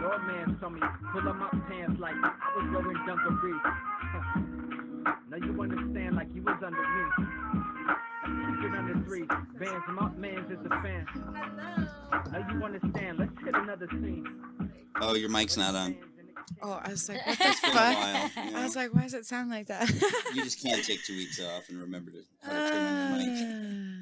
Your man told me pull up my pants like I was wearing dungarees. Now you understand like you was under me. Get under 3 bands, my man's is a fan. Now you understand. Let's hit another scene. Oh, your mic's not on. Oh, I was like, what the It's been a fuck? while. I was like, why does it sound like that? You just can't take 2 weeks off and remember how to turn on your mic.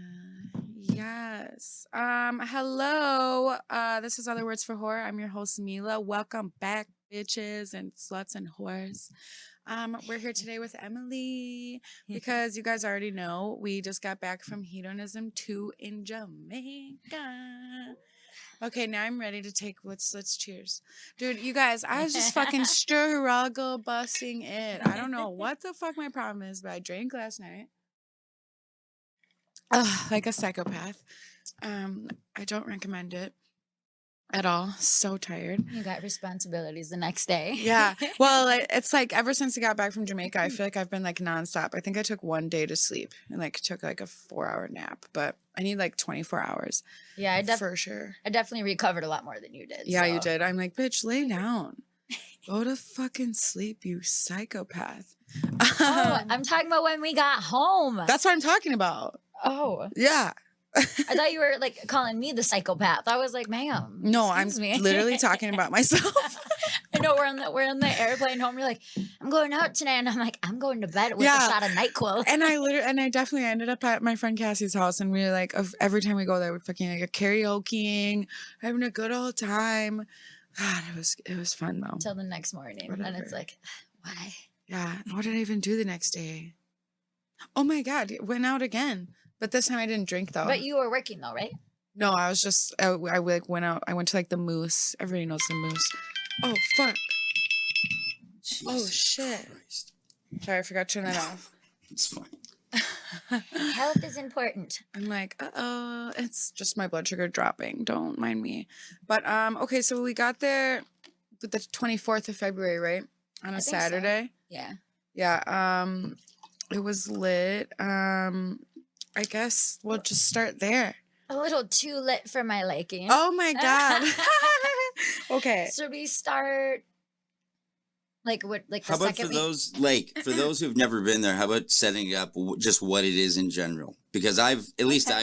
Yes. Hello. This is Other Words for Horror. I'm your host, Mila. Welcome back, bitches and sluts and whores. We're here today with Emily because you guys already know we just got back from Hedonism II in Jamaica. Okay, now I'm ready to take. Let's cheers, dude. You guys, I was just fucking struggle busting it. I don't know what the fuck my problem is, but I drank last night. Like a psychopath. I don't recommend it at all. So tired. You got responsibilities the next day. Yeah. Well, it's like ever since I got back from Jamaica, I feel like I've been like nonstop. I think I took 1 day to sleep and like took like a 4-hour nap, but I need like 24 hours. Yeah, for sure. I definitely recovered a lot more than you did. Yeah, so. you did. I'm like, bitch, lay down. Go to fucking sleep, you psychopath. Oh, I'm talking about when we got home. That's what I'm talking about. Oh. Yeah. I thought you were like calling me the psychopath. I was like, ma'am. No, I'm literally talking about myself. I know we're on the airplane home. You're like, I'm going out tonight, and I'm like, I'm going to bed with a shot of NyQuil. And I definitely ended up at my friend Cassie's house, and we were like, every time we go there, we're fucking like karaokeing, having a good old time. God, it was fun though. Until the next morning, Whatever. And it's like, why? Yeah. What did I even do the next day? Oh my God, went out again. But this time I didn't drink though. But you were working though, right? No, I was just I like went out. I went to like the Moose. Everybody knows the Moose. Oh fuck. Jesus shit. Christ. Sorry, I forgot to turn that off. It's fine. Health is important. I'm like, it's just my blood sugar dropping. Don't mind me. But okay, so we got there the 24th of February, right? On a Saturday. So. Yeah. Yeah. It was lit. I guess we'll just start there. A little too lit for my liking. Oh my God. Okay. So we start like what? Like how the about second for those who've never been there? How about setting it up just what it is in general? Because I've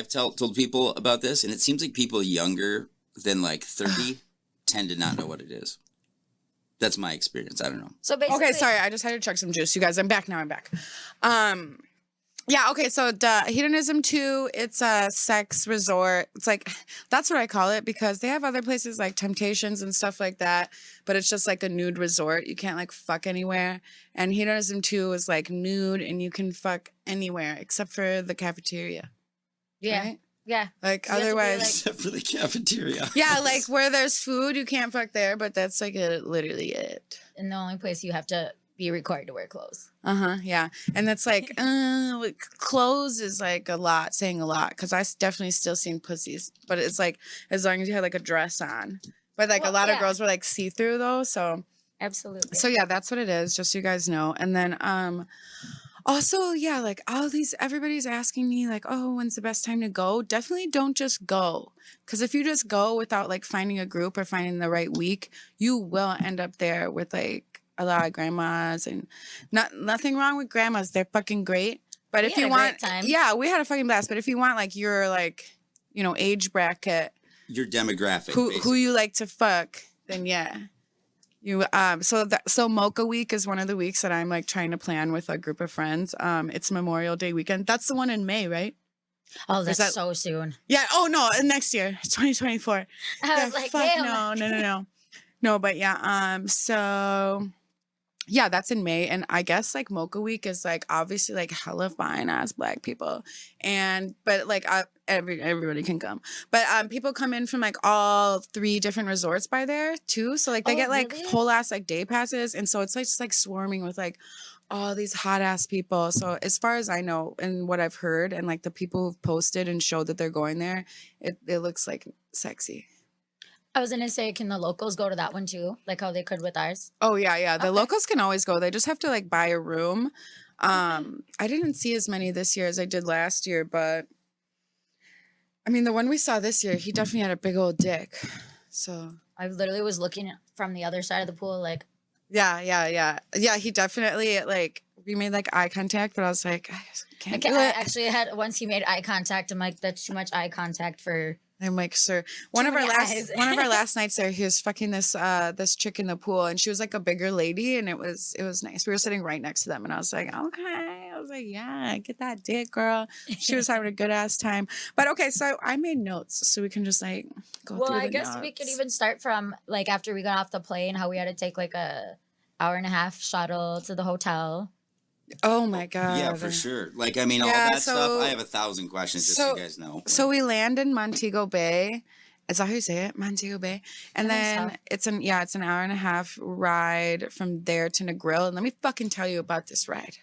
told people about this, and it seems like people younger than like 30 tend to not know what it is. That's my experience. I don't know. So basically, okay, sorry, I just had to chug some juice. You guys, I'm back now. I'm back. Yeah, okay, so Hedonism II, it's a sex resort. It's like, that's what I call it because they have other places like Temptations and stuff like that, but it's just like a nude resort. You can't like fuck anywhere. And Hedonism II is like nude and you can fuck anywhere except for the cafeteria. Yeah. Right? Yeah. Like So you have to be, otherwise. Except for the cafeteria. Yeah, like where there's food, you can't fuck there, but that's like literally it. And the only place you have to be required to wear clothes. Yeah. And that's like, clothes is like saying a lot because I definitely still seen pussies, but it's like as long as you had like a dress on. But like a lot of girls were like see through though, so absolutely. So yeah, that's what it is, just so you guys know. And then also, yeah, like everybody's asking me like, oh, when's the best time to go? Definitely don't just go. Because if you just go without like finding a group or finding the right week, you will end up there with like a lot of grandmas and nothing wrong with grandmas. They're fucking great. But if you want, yeah, we had a fucking blast. But if you want like your like, age bracket, your demographic, who you like to fuck, then yeah. You so Mocha Week is one of the weeks that I'm like trying to plan with a group of friends. It's Memorial Day weekend. That's the one in May, right? Oh, that's so soon. Yeah. Oh no, next year, 2024. I was like, fuck, damn. No, but yeah. So yeah, that's in May, and I guess like Mocha Week is like obviously like hella fine ass black people, but like everybody can come, but people come in from like all 3 different resorts by there too, so like they get like whole ass like day passes, and so it's like just like swarming with like all these hot ass people. So as far as I know and what I've heard, and like the people who've posted and showed that they're going there, it looks like sexy. I was gonna say, can the locals go to that one too? Like how they could with ours? Oh yeah. The locals can always go. They just have to like buy a room. I didn't see as many this year as I did last year, but I mean the one we saw this year, he definitely had a big old dick. So I literally was looking from the other side of the pool, like, Yeah. He definitely like we made like eye contact, but I was like, I can't do I it. actually had once he made eye contact. I'm like, that's too much eye contact for. I'm like, sir. One of our many eyes. last nights there, he was fucking this chick in the pool, and she was like a bigger lady, and it was nice. We were sitting right next to them, and I was like, okay. I was like, yeah, get that dick, girl. She was having a good ass time. But okay, so I made notes so we can just like go through the Well, I guess we could even start from like after we got off the plane, how we had to take like a hour and a half shuttle to the hotel. Oh my god. Yeah, for sure. Like, I mean, all Yeah, that so- stuff. I have 1,000 questions, just so you guys know. So we land in Montego Bay. Is that how you say it? Montego Bay. And I think then so. it's an hour and a half ride from there to Negril. And let me fucking tell you about this ride.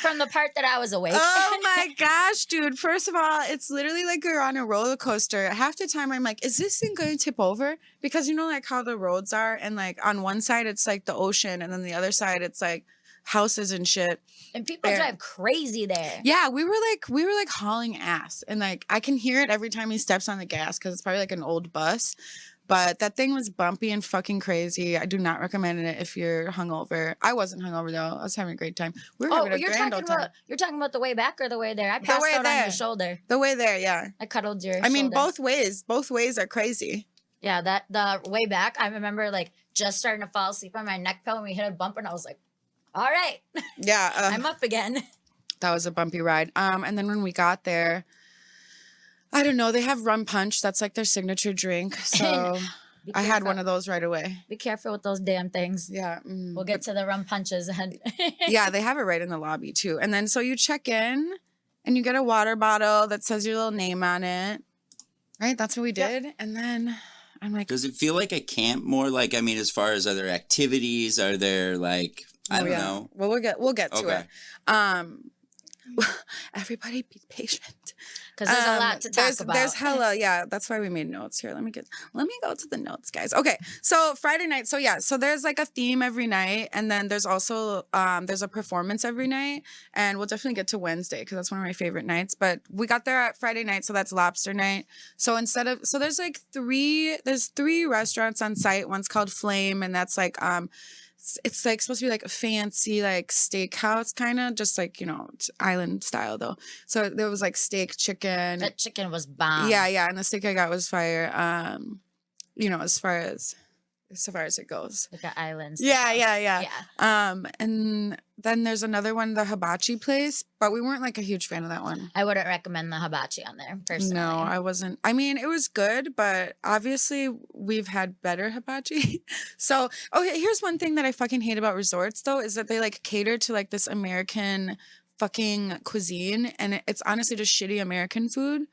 from the part that I was awake. Oh my gosh, dude. First of all, it's literally like you're on a roller coaster. Half the time I'm like, is this thing going to tip over? Because you know like how the roads are, and like on one side it's like the ocean, and then the other side it's like houses and shit. And people drive crazy there. Yeah, we were like hauling ass, and like I can hear it every time he steps on the gas because it's probably like an old bus. But that thing was bumpy and fucking crazy. I do not recommend it if you're hungover. I wasn't hungover though. I was having a great time. We were having a grand old time. You're talking about the way back or the way there? I passed out on your shoulder. The way there, yeah. I cuddled your I mean, shoulder. both ways. Both ways are crazy. Yeah, the way back, I remember like just starting to fall asleep on my neck pillow and we hit a bump and I was like, all right. Yeah. I'm up again. That was a bumpy ride. And then when we got there, I don't know, they have rum punch. That's like their signature drink. So I had one of those right away. Be careful with those damn things. Yeah. We'll get to the rum punches. And yeah, they have it right in the lobby too. And then so you check in and you get a water bottle that says your little name on it. Right? That's what we did. Yep. And then I'm like, does it feel like a camp more? Like, I mean, as far as other activities, are there like, I don't know. Well, we'll get to it. Everybody be patient. Because there's a lot to talk about. There's hella, yeah. That's why we made notes here. Let me go to the notes, guys. Okay, so Friday night. So there's like a theme every night, and then there's also there's a performance every night, and we'll definitely get to Wednesday because that's one of my favorite nights. But we got there at Friday night, so that's lobster night. So there's like three restaurants on site. One's called Flame, and that's like it's like supposed to be like a fancy like steakhouse kind of, just like, you know, island style though. So there was like steak, chicken. That chicken was bomb. Yeah, and the steak I got was fire. You know, as far as it goes. Like an island. Yeah. And then there's another one, the hibachi place, but we weren't like a huge fan of that one. I wouldn't recommend the hibachi on there personally. No, I wasn't. I mean, it was good, but obviously we've had better hibachi. So, okay, here's one thing that I fucking hate about resorts though, is that they like cater to like this American fucking cuisine, and it's honestly just shitty American food.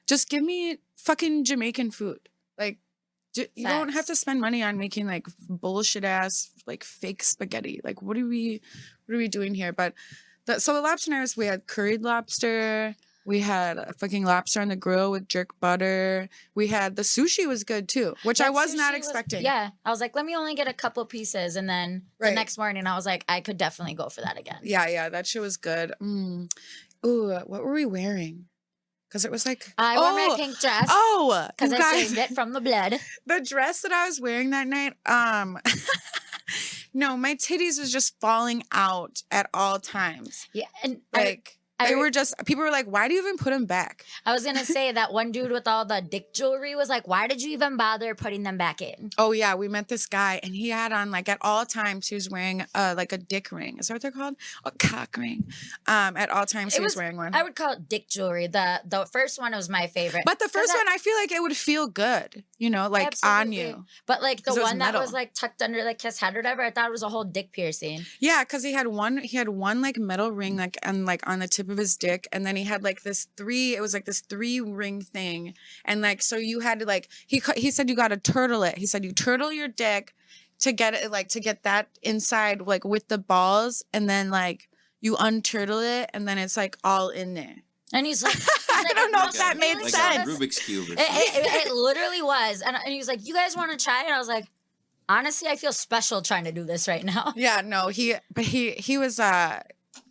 Just give me fucking Jamaican food. Like, you don't have to spend money on making like bullshit ass like fake spaghetti. Like, what are we doing here? But so the lobster night, we had curried lobster. We had a fucking lobster on the grill with jerk butter. We had the sushi was good too, which I was not expecting. Yeah, I was like, let me only get a couple pieces, and then the next morning I was like, I could definitely go for that again. Yeah, that shit was good. Ooh, what were we wearing? Because it was like, I wore my pink dress. Oh, because I saved it from the blood. The dress that I was wearing that night, no, my titties was just falling out at all times. Yeah, and like people were like, why do you even put them back? I was gonna say that one dude with all the dick jewelry was like, why did you even bother putting them back in? Oh yeah, we met this guy and he had on like at all times he was wearing like a dick ring. Is that what they're called? A cock ring. At all times he was wearing one. I would call it dick jewelry. The first one was my favorite. But the first one, I feel like it would feel good, you know, like absolutely. On you. But like the one that was like tucked under like his head or whatever, I thought it was a whole dick piercing. Yeah, because he had one like metal ring like and like on the tip of his dick, and then he had like this three ring thing, and like so you had to like he said you got to turtle it. He said you turtle your dick to get it like to get that inside like with the balls, and then like you unturtle it, and then it's like all in there. And he's like, I don't know if that made like sense. A Rubik's Cube. It literally was, and he was like, "You guys want to try?" And I was like, "Honestly, I feel special trying to do this right now." Yeah, no, he was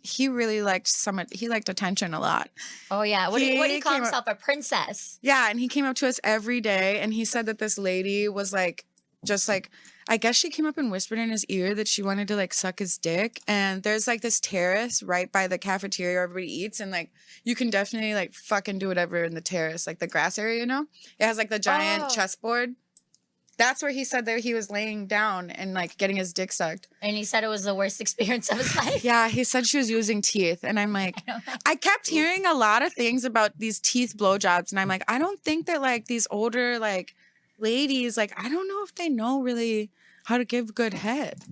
he really liked he liked attention a lot. Oh yeah. What do He you call came up- himself? A princess. Yeah, and he came up to us every day, and he said that this lady was like, just like, I guess she came up and whispered in his ear that she wanted to like suck his dick. And there's like this terrace right by the cafeteria where everybody eats, and like you can definitely like fucking do whatever in the terrace, like the grass area, you know? It has like the giant chessboard. That's where he said that he was laying down and like getting his dick sucked. And he said it was the worst experience of his life. Yeah, he said she was using teeth. And I'm like, I kept hearing a lot of things about these teeth blowjobs. And I'm like, I don't think that like these older like ladies, like, I don't know if they know really how to give good head.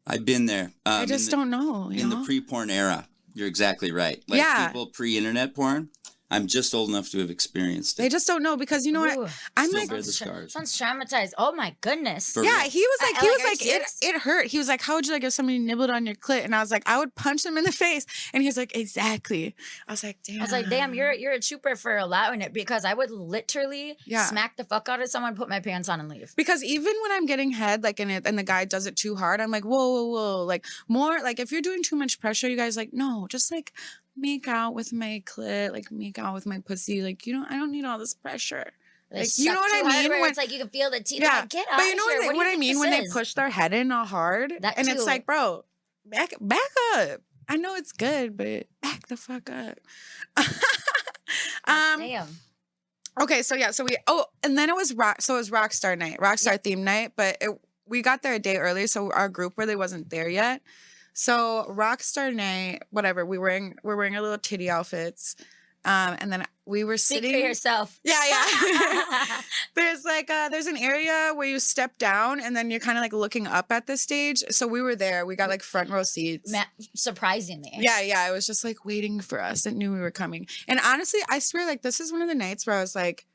I've been there. I just don't know. In the pre-porn era. You're exactly right. Like Yeah. people pre-internet porn. I'm just old enough to have experienced They it. just don't know because you know Ooh. what? I'm Still like, bear the scars. Sounds traumatized. Oh my goodness. For yeah, real. he was like, Like, are you it, serious? it hurt. He was like, how would you like if somebody nibbled on your clit? And I was like, I would punch them in the face. And he was like, exactly. I was like, damn. I was like, damn, you're a trooper for allowing it, because I would literally Yeah. smack the fuck out of someone, put my pants on, and leave. Because even when I'm getting head, like, and the guy does it too hard, I'm like, whoa. Like, more, like, if you're doing too much pressure, you guys, like, no, just, like, make out with my clit, like, make out with my pussy. Like, I don't need all this pressure. They Like, you know suck what too I hard mean? where When- it's like you can feel the teeth. Yeah, Like, get out but you know here. what, do what you I think mean this when they is? push their head in all hard, That and it's too. like, bro, back up. I know it's good, but back the fuck up. Damn. Okay, so yeah, and then it was Rockstar night, Rockstar theme night, but we got there a day early, so our group really wasn't there yet. So Rockstar night, whatever, we're wearing our little titty outfits, and then we were Speak sitting. for yourself. Yeah. There's like there's an area where you step down, and then you're kind of like looking up at the stage. So we were there. We got like front row seats. Surprisingly. Yeah. It was just like waiting for us. It knew we were coming. And honestly, I swear, like, this is one of the nights where I was like,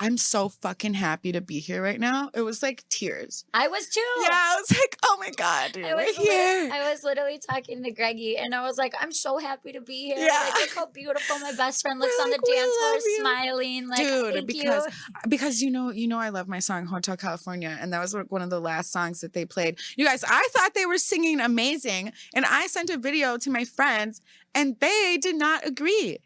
I'm so fucking happy to be here right now. It was like tears. I was too. Yeah, I was like, oh my God, dude, we're here. I was literally talking to Greggy, and I was like, I'm so happy to be here. Yeah. Like, look how beautiful my best friend looks We're on like, the we dance floor, love you. smiling. Like, Dude, thank because you know I love my song Hotel California, and that was one of the last songs that they played. You guys, I thought they were singing amazing, and I sent a video to my friends, and they did not agree.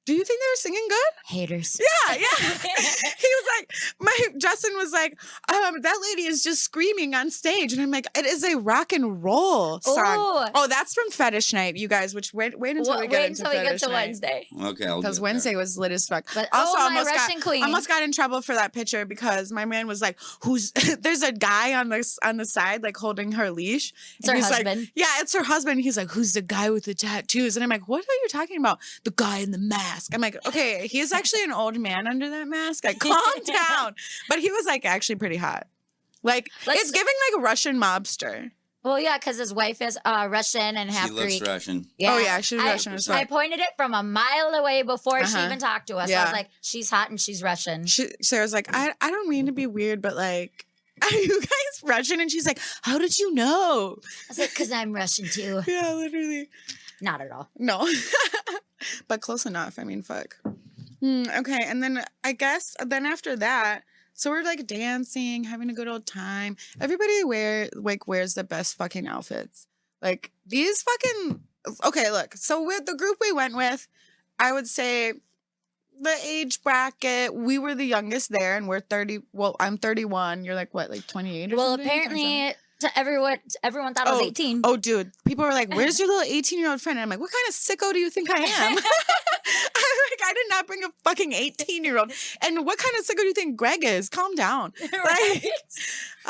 Do you think they were singing good? Haters. Yeah. He was like, Justin was like, that lady is just screaming on stage. And I'm like, it is a rock and roll song. Ooh. Oh, that's from Fetish Night, you guys, which wait until we get into Fetish Night. Wednesday. Okay, I'll Because get Wednesday was lit as fuck. But Also, my Russian queen. almost got in trouble for that picture because my man was like, there's a guy on the side, like holding her leash. It's her he's husband. Like, yeah, it's her husband. He's like, who's the guy with the tattoos? And I'm like, what are you talking about? The guy in the mask. I'm like, okay, he's actually an old man under that mask. Like, calm down. But he was like actually pretty hot. Like, it's giving like a Russian mobster. Well, yeah, because his wife is Russian and half She looks Greek. Russian. Yeah. Oh, yeah, she's Russian as well. I pointed it from a mile away before she Uh-huh. even talked to us. Yeah. I was like, she's hot and she's Russian. Sarah's like, I don't mean to be weird, but like, are you guys Russian? And she's like, how did you know? I was like, because I'm Russian too. Yeah, literally. Not at all. No. But close enough. I mean, fuck. Okay, and then I guess after that, so we're like dancing, having a good old time. Everybody wears the best fucking outfits. Like these fucking okay, look. So with the group we went with, I would say the age bracket, we were the youngest there, and we're 30. Well, I'm 31. You're like what, like 28 or Well, something? apparently, everyone thought I was 18. Oh, dude. People were like, where's your little 18-year-old friend? And I'm like, what kind of sicko do you think I am? I'm like, I did not bring a fucking 18-year-old. And what kind of sicko do you think Greg is? Calm down. Right?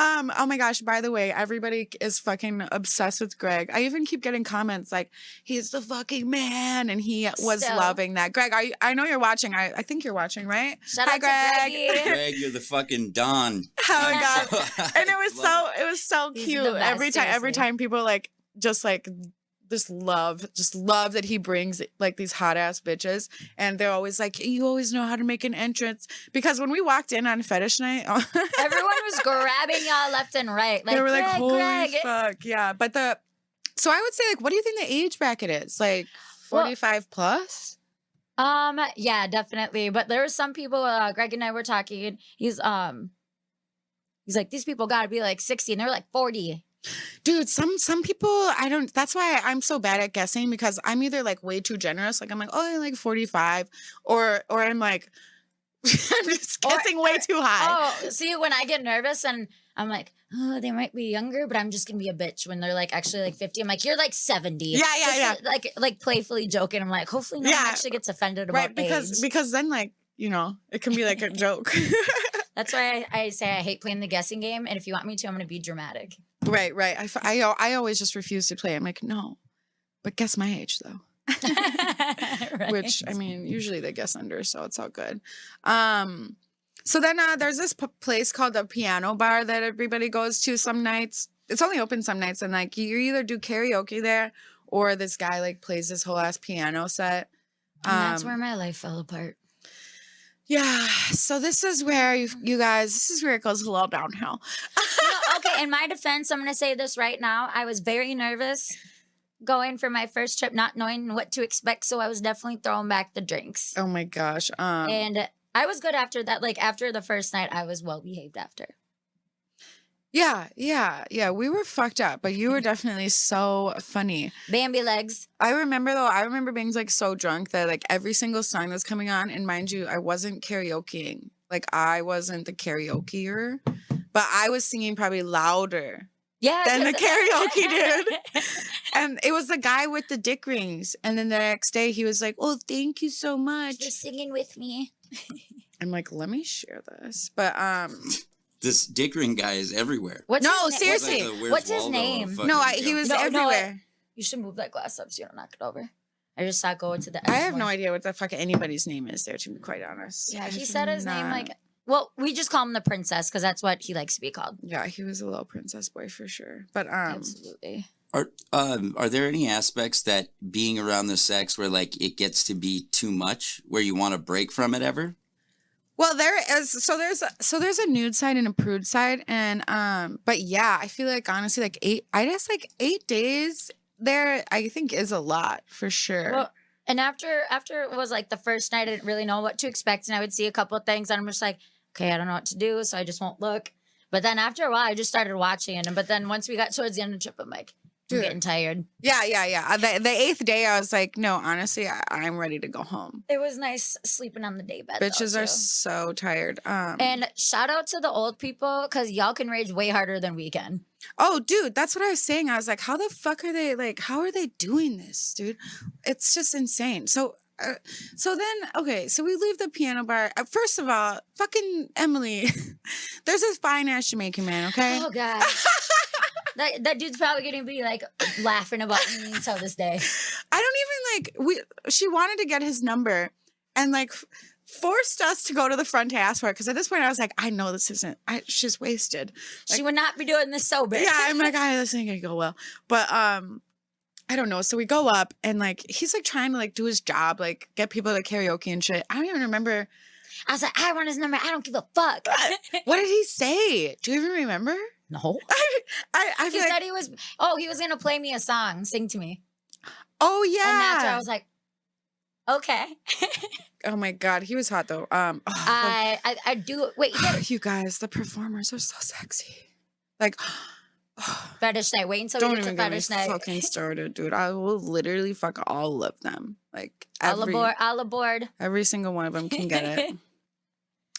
Oh my gosh, by the way, everybody is fucking obsessed with Greg. I even keep getting comments like, he's the fucking man. And he was Still. loving that. Greg, I know you're watching. I think you're watching, right? Shout Hi, out to Greggy. Greg, you're the fucking Don. Oh my God. So- And it was so He's cute. the best, Every seriously. time people just love that he brings like these hot ass bitches, and they're always like, you always know how to make an entrance, because when we walked in on Fetish Night, Everyone was grabbing y'all left and right. Like, they were like, Greg, holy Greg. fuck, yeah. But so I would say, like, what do you think the age bracket is? Like 45 plus? Yeah, definitely. But there were some people, Greg and I were talking, he's like, these people gotta be like 60, and they're like 40. Dude, some people I don't. That's why I'm so bad at guessing because I'm either like way too generous, like I'm like, oh, like 45, or I'm like, I'm just guessing way too high. Oh, see, when I get nervous and I'm like, oh, they might be younger, but I'm just gonna be a bitch when they're like actually like 50. I'm like, you're like 70. Yeah. Just, like playfully joking. I'm like, hopefully no one actually gets offended about age. Because then like it can be like a joke. That's why I say I hate playing the guessing game. And if you want me to, I'm gonna be dramatic. Right. I always just refuse to play. I'm like, no, but guess my age though. Right. Which I mean, usually they guess under, so it's all good. So then there's this place called the Piano Bar that everybody goes to some nights. It's only open some nights, and like you either do karaoke there or this guy like plays this whole ass piano set. And that's where my life fell apart. Yeah. So this is where you guys. This is where it goes a little downhill. Okay. In my defense, I'm gonna say this right now. I was very nervous going for my first trip, not knowing what to expect. So I was definitely throwing back the drinks. Oh my gosh. And I was good after that. Like after the first night, I was well behaved after. Yeah. We were fucked up, but you were definitely so funny. Bambi legs. I remember being like so drunk that like every single song that's coming on, and mind you, I wasn't karaokeing. Like I wasn't the karaokeer, but I was singing probably louder than the karaoke dude. And it was the guy with the dick rings. And then the next day he was like, oh, thank you so much. You're singing with me. I'm like, let me share this. But This dick ring guy is everywhere. Seriously. What's his name? No, he was everywhere. You should move that glass up so you don't knock it over. I just saw it go to the edge. I have no idea what the fuck anybody's name is there, to be quite honest. Yeah, he said his name like, well, we just call him the princess because that's what he likes to be called. Yeah, he was a little princess boy for sure. But absolutely. Are there any aspects that being around the sex where like it gets to be too much, where you want to break from it ever? Well, there is. So there's a nude side and a prude side, and but yeah, I feel like honestly, like 8 days there, I think is a lot for sure. Well, and after it was like the first night, I didn't really know what to expect, and I would see a couple of things, and I'm just like, okay, I don't know what to do, so I just won't look. But then after a while, I just started watching it, but then once we got towards the end of the trip, I'm like, I'm getting tired. Yeah. The 8th day, I was like, no, honestly, I'm ready to go home. It was nice sleeping on the day bed. Bitches are so tired. And shout out to the old people because y'all can rage way harder than we can. Oh, dude, that's what I was saying. I was like, how the fuck are they like? How are they doing this, dude? It's just insane. So we leave the piano bar. First of all, fucking Emily, there's this fine ass Jamaican man. Okay. Oh God. That dude's probably gonna be like laughing about me until this day. I don't even she wanted to get his number and like forced us to go to the front to ask for it. Cause at this point I was like, I know this isn't, she's wasted. Like, she would not be doing this sober. Yeah. I'm like, this ain't gonna go well. But, I don't know. So we go up and like, he's like trying to like do his job, like get people to karaoke and shit. I don't even remember. I was like, I want his number. I don't give a fuck. What did he say? Do you even remember? No. I he said he was going to play me a song, sing to me. Oh, yeah. And that's where I was like, okay. Oh, my God. He was hot, though. I do. Wait. You guys, the performers are so sexy. Like, fetish night. Wait until we get to fetish night. Fucking started, dude. I will literally fuck all of them. Like, all aboard. Every single one of them can get it.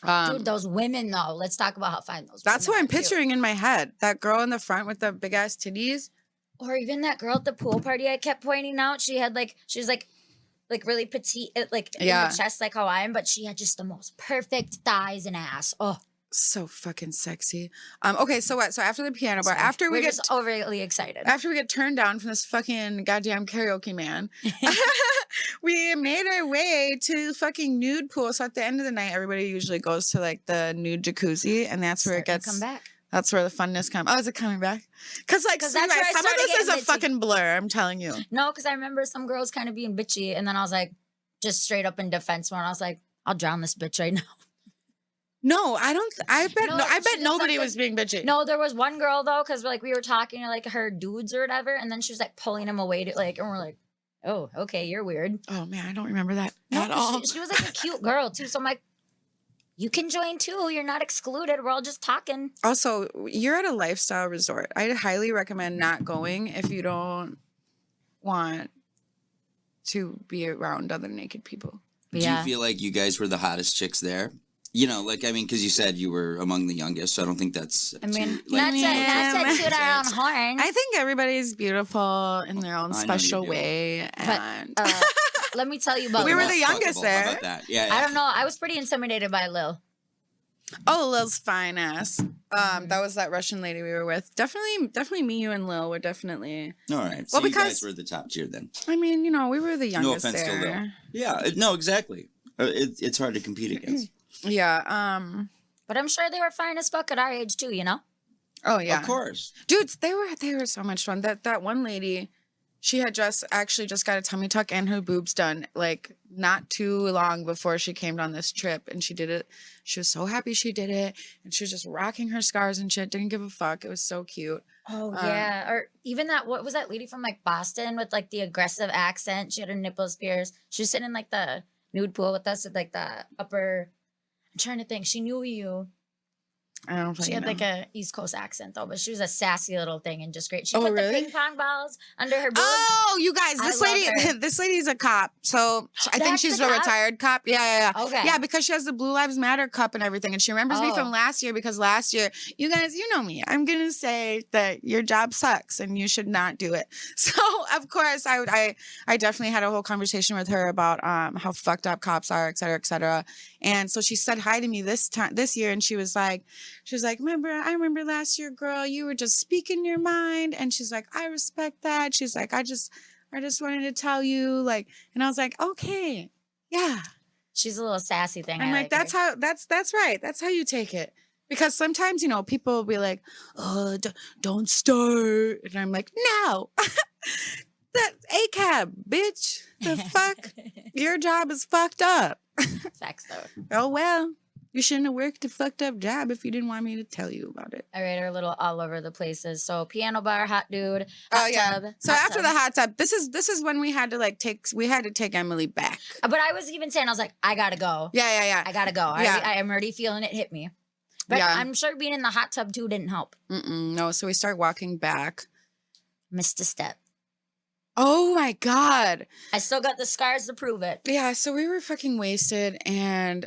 Dude, those women though. Let's talk about how fine those. That's what I'm picturing in my head. That girl in the front with the big ass titties, or even that girl at the pool party. I kept pointing out. She was like really petite, like in the chest, like how I am, but she had just the most perfect thighs and ass. Oh, so fucking sexy. Okay, so what? So after the piano bar, after we get just overly excited, after we get turned down from this fucking goddamn karaoke man, we made our way to fucking nude pool. So at the end of the night, everybody usually goes to like the nude jacuzzi, and that's where it gets come back. That's where the funness comes. Oh, is it coming back? Because like some of this is a fucking blur. I'm telling you. No, because I remember some girls kind of being bitchy, and then I was like, just straight up in defense when I was like, I'll drown this bitch right now. No, I don't. I bet nobody was being bitchy. No, there was one girl though, because like we were talking to like her dudes or whatever, and then she was like pulling him away to like, and we're like, oh, okay, you're weird. Oh man, I don't remember that at all. She was like a cute girl too, so I'm like, you can join too. You're not excluded. We're all just talking. Also, you're at a lifestyle resort. I highly recommend not going if you don't want to be around other naked people. Do you feel like you guys were the hottest chicks there? You know, like, I mean, because you said you were among the youngest, so I don't think that's I mean, too, like, not to toot our own horns. I think everybody's beautiful in their own I know special you do. way. And Let me tell you about We were Lil. the youngest Fuckable. there. How about that? Yeah, I don't know. I was pretty intimidated by Lil. oh, Lil's fine ass. That was that Russian lady we were with. Definitely me, you, and Lil were definitely. All right. So Well, you guys because- were the top tier then. I mean, you know, we were the youngest No offense to Lil. there. Yeah. No, exactly. It's hard to compete against. Yeah. But I'm sure they were fine as fuck at our age too, you know? Oh yeah. Of course. Dudes, they were so much fun. That one lady, she had just got a tummy tuck and her boobs done like not too long before she came on this trip, and she did it. She was so happy she did it, and she was just rocking her scars and shit. Didn't give a fuck. It was so cute. Oh yeah. Or even that, what was that lady from like Boston with like the aggressive accent? She had her nipples pierced. She was sitting in like the nude pool with us with like the upper, I'm trying to think. She knew you. I don't She fucking had know. like a East Coast accent though, but she was a sassy little thing and just great. She Oh, put really? the ping pong balls under her boobs. Oh, you guys, I this love lady, her. this lady's a cop. So I think That's she's the a cop? retired cop. Yeah. Okay. Yeah, because she has the Blue Lives Matter cup and everything. And she remembers me Oh. from last year because last year, you guys, you know me. I'm going to say that your job sucks and you should not do it. So, of course, I definitely had a whole conversation with her about how fucked up cops are, et cetera, et cetera. And so she said hi to me this year, and she was like, I remember last year, girl, you were just speaking your mind. And she's like, I respect that. She's like, I just wanted to tell you, like, and I was like, okay, yeah. She's a little sassy thing. I'm I like, that's her. how, that's right. That's how you take it. Because sometimes, you know, people will be like, oh, don't start. And I'm like, no, that ACAB, bitch, the fuck, your job is fucked up. Facts though. Oh, well, you shouldn't have worked a fucked up job if you didn't want me to tell you about it. All right, our little all over the places. So piano bar, hot dude, Oh hot yeah. tub. So hot after tub. the hot tub, this is when we had to take Emily back. But I was even saying, I was like, I gotta go. Yeah. I gotta go. Yeah. I'm already feeling it hit me. But Yeah. I'm sure being in the hot tub too didn't help. No, so we start walking back. Missed a step. Oh my God. I still got the scars to prove it. Yeah, so we were fucking wasted, and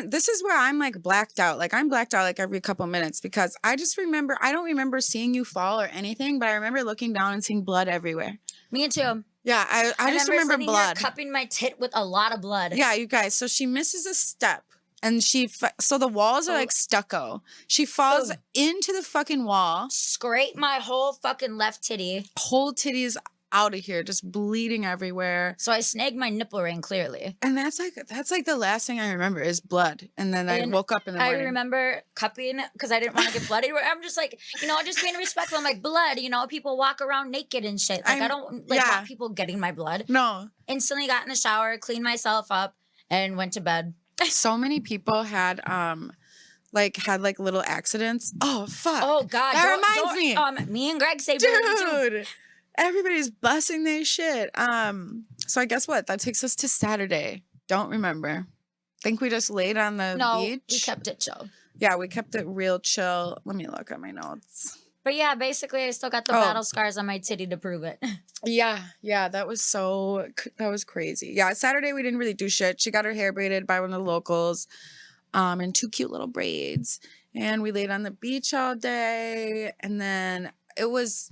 this is where I'm like blacked out. Like I'm blacked out like every couple minutes because I don't remember seeing you fall or anything, but I remember looking down and seeing blood everywhere. Me too. Yeah, I just remember sitting here blood. cupping my tit with a lot of blood. Yeah, you guys. So she misses a step, and so the walls are like stucco. She falls Boom. into the fucking wall. Scrape my whole fucking left titty. Whole titties out of here, just bleeding everywhere. So I snagged my nipple ring clearly. And that's like the last thing I remember is blood. And then I And woke up in the I morning. remember cupping because I didn't want to get bloody. I'm just like, just being respectful. I'm like, blood, people walk around naked and shit. Like, I don't want people getting my blood. No. Instantly got in the shower, cleaned myself up, and went to bed. So many people had little accidents. Oh fuck. Oh, God. That reminds me. Me and Greg saved it too. Dude. Everybody's busting their shit. So I guess what? That takes us to Saturday. Don't remember. Think we just laid on the beach. We kept it chill. Yeah, we kept it real chill. Let me look at my notes. But yeah, basically, I still got the battle scars on my titty to prove it. Yeah, that was crazy. Yeah, Saturday we didn't really do shit. She got her hair braided by one of the locals, in 2 cute little braids, and we laid on the beach all day. And then it was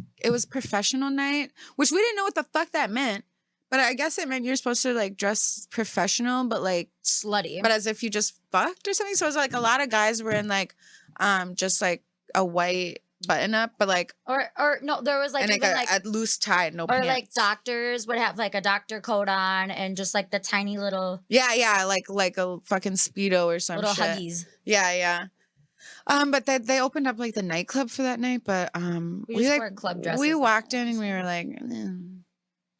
professional night, which we didn't know what the fuck that meant. But I guess it meant you're supposed to like dress professional, but like Slutty. but as if you just fucked or something. So it was like a lot of guys were in like just like a white button up, but like or no, there was like and even like a loose tie, no or pants. like doctors would have like a doctor coat on and just like the tiny little like a fucking Speedo or some little shit. huggies. Yeah. But they opened up like the nightclub for that night, but We just wore club dresses we that walked night, in and we were like,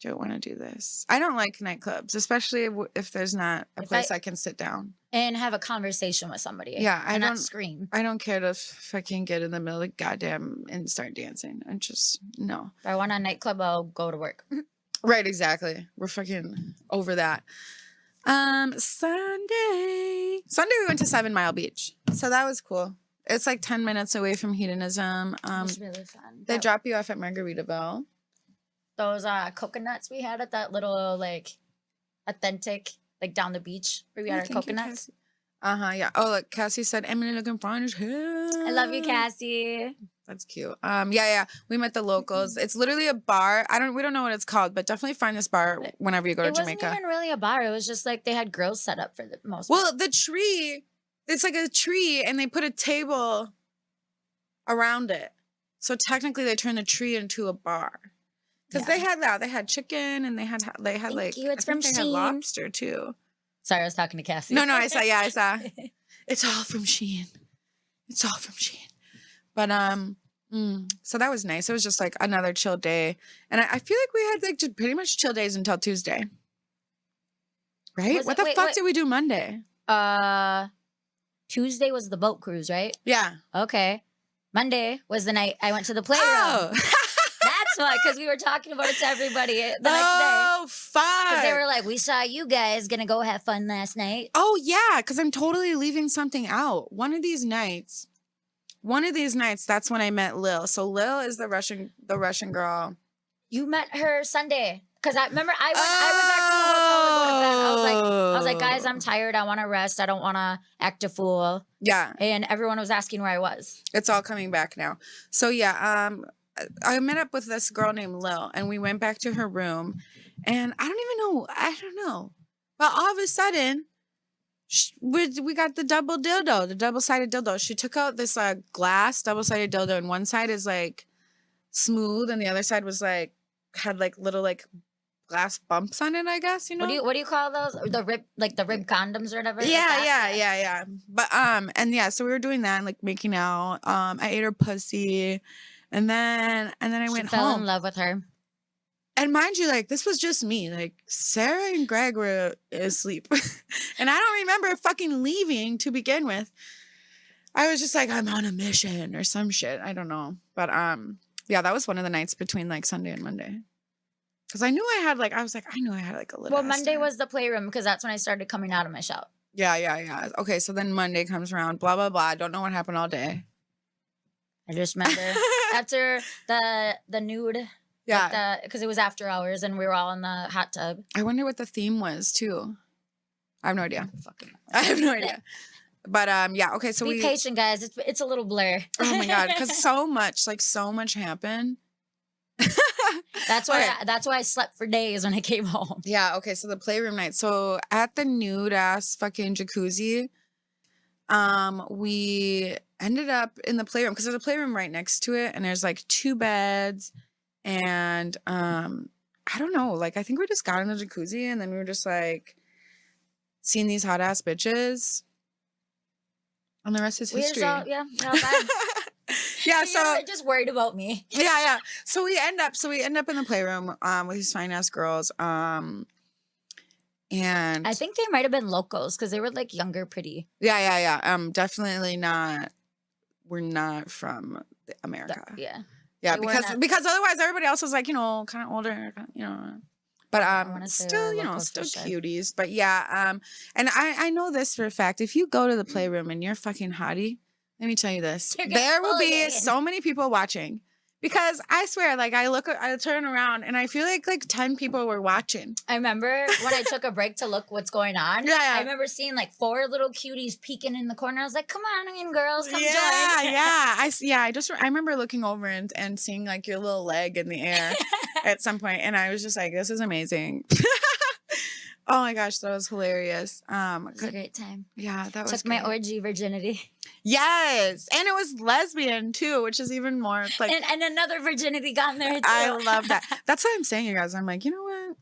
don't want to do this. I don't like nightclubs, especially if there's not a place I can sit down and have a conversation with somebody. Yeah, I and don't not scream. I don't care to fucking get in the middle of goddamn and start dancing. I just no. If I want a nightclub, I'll go to work. Right, exactly. We're fucking over that. Sunday we went to 7 Mile Beach. So that was cool. It's like 10 minutes away from Hedonism. It was really fun. They drop you off at Margaritaville. Those coconuts we had at that little like authentic like down the beach where we had our coconuts. Yeah. Oh, look, Cassie said Emily looking fine as hell. I love you, Cassie. That's cute. Yeah. We met the locals. It's literally a bar. We don't know what it's called, but definitely find this bar whenever you go to Jamaica. It wasn't even really a bar. It was just like they had grills set up for the most. Well, the tree, it's like a tree, and they put a table around it. So technically, they turned the tree into a bar. Because they had chicken, and they had like you. It's I think from they had Shein. lobster too. Sorry, I was talking to Cassie. No, I saw. It's all from Shein. But so that was nice. It was just like another chill day, and I feel like we had like just pretty much chill days until Tuesday. Right? What the fuck did we do Monday? Tuesday was the boat cruise, right? Yeah. Okay. Monday was the night I went to the playroom. Oh. That's why, because we were talking about it to everybody the next day. Oh, fuck. Because they were like, we saw you guys gonna go have fun last night. Oh, yeah, because I'm totally leaving something out. One of these nights, that's when I met Lil. So Lil is the Russian girl. You met her Sunday. Because I remember I went back to the hotel to go to bed. I was like, guys, I'm tired. I want to rest. I don't want to act a fool. Yeah. And everyone was asking where I was. It's all coming back now. So yeah, I met up with this girl named Lil, and we went back to her room, and I don't know. But all of a sudden, we got the double-sided dildo. She took out this glass double-sided dildo, and one side is like smooth, and the other side was like had like little like glass bumps on it, I guess, you know. What do you call those? The rib condoms or whatever? Yeah. But and yeah, so we were doing that and like making out. I ate her pussy. And then I went home. Fell in love with her. And mind you, like, this was just me. Like, Sarah and Greg were asleep. And I don't remember fucking leaving to begin with. I was just like, I'm on a mission or some shit. I don't know. But yeah, that was one of the nights between like Sunday and Monday. Because I knew I had like a little. Well, Monday was the playroom because that's when I started coming out of my shell. Yeah. Okay, so then Monday comes around, blah, blah, blah. I don't know what happened all day. I just remember after the nude. Yeah. Because it was after hours and we were all in the hot tub. I wonder what the theme was too. I have no idea. I have no idea. But yeah, okay, so be patient, guys. It's a little blur. Oh my god, because so much happened. That's why I slept for days when I came home. Yeah, okay, so the playroom night. So at the nude ass fucking jacuzzi, we ended up in the playroom because there's a playroom right next to it, and there's like 2 beds, and I don't know, like I think we just got in the jacuzzi and then we were just like seeing these hot ass bitches, and the rest is history. Yeah, so you're just worried about me. Yeah. So we end up in the playroom with these fine ass girls. And I think they might have been locals because they were like younger, pretty. Yeah. Definitely not. We're not from America. Yeah, because otherwise everybody else was like, you know, kind of older, you know. But still, you know, still cuties. But yeah, and I know this for a fact. If you go to the playroom and you're fucking hottie, let me tell you this. There will be so many people watching. Because I swear, like I turn around and I feel like 10 people were watching. I remember when I took a break to look what's going on. Yeah. I remember seeing like 4 little cuties peeking in the corner. I was like, "Come on in, girls, come join." I remember looking over and seeing like your little leg in the air at some point, and I was just like, "This is amazing." Oh my gosh, that was hilarious. It was a great time. Yeah, that was took my orgy virginity. Yes, and it was lesbian too, which is even more like. And another virginity got in there too. I love that. That's what I'm saying, you guys. I'm like, you know what?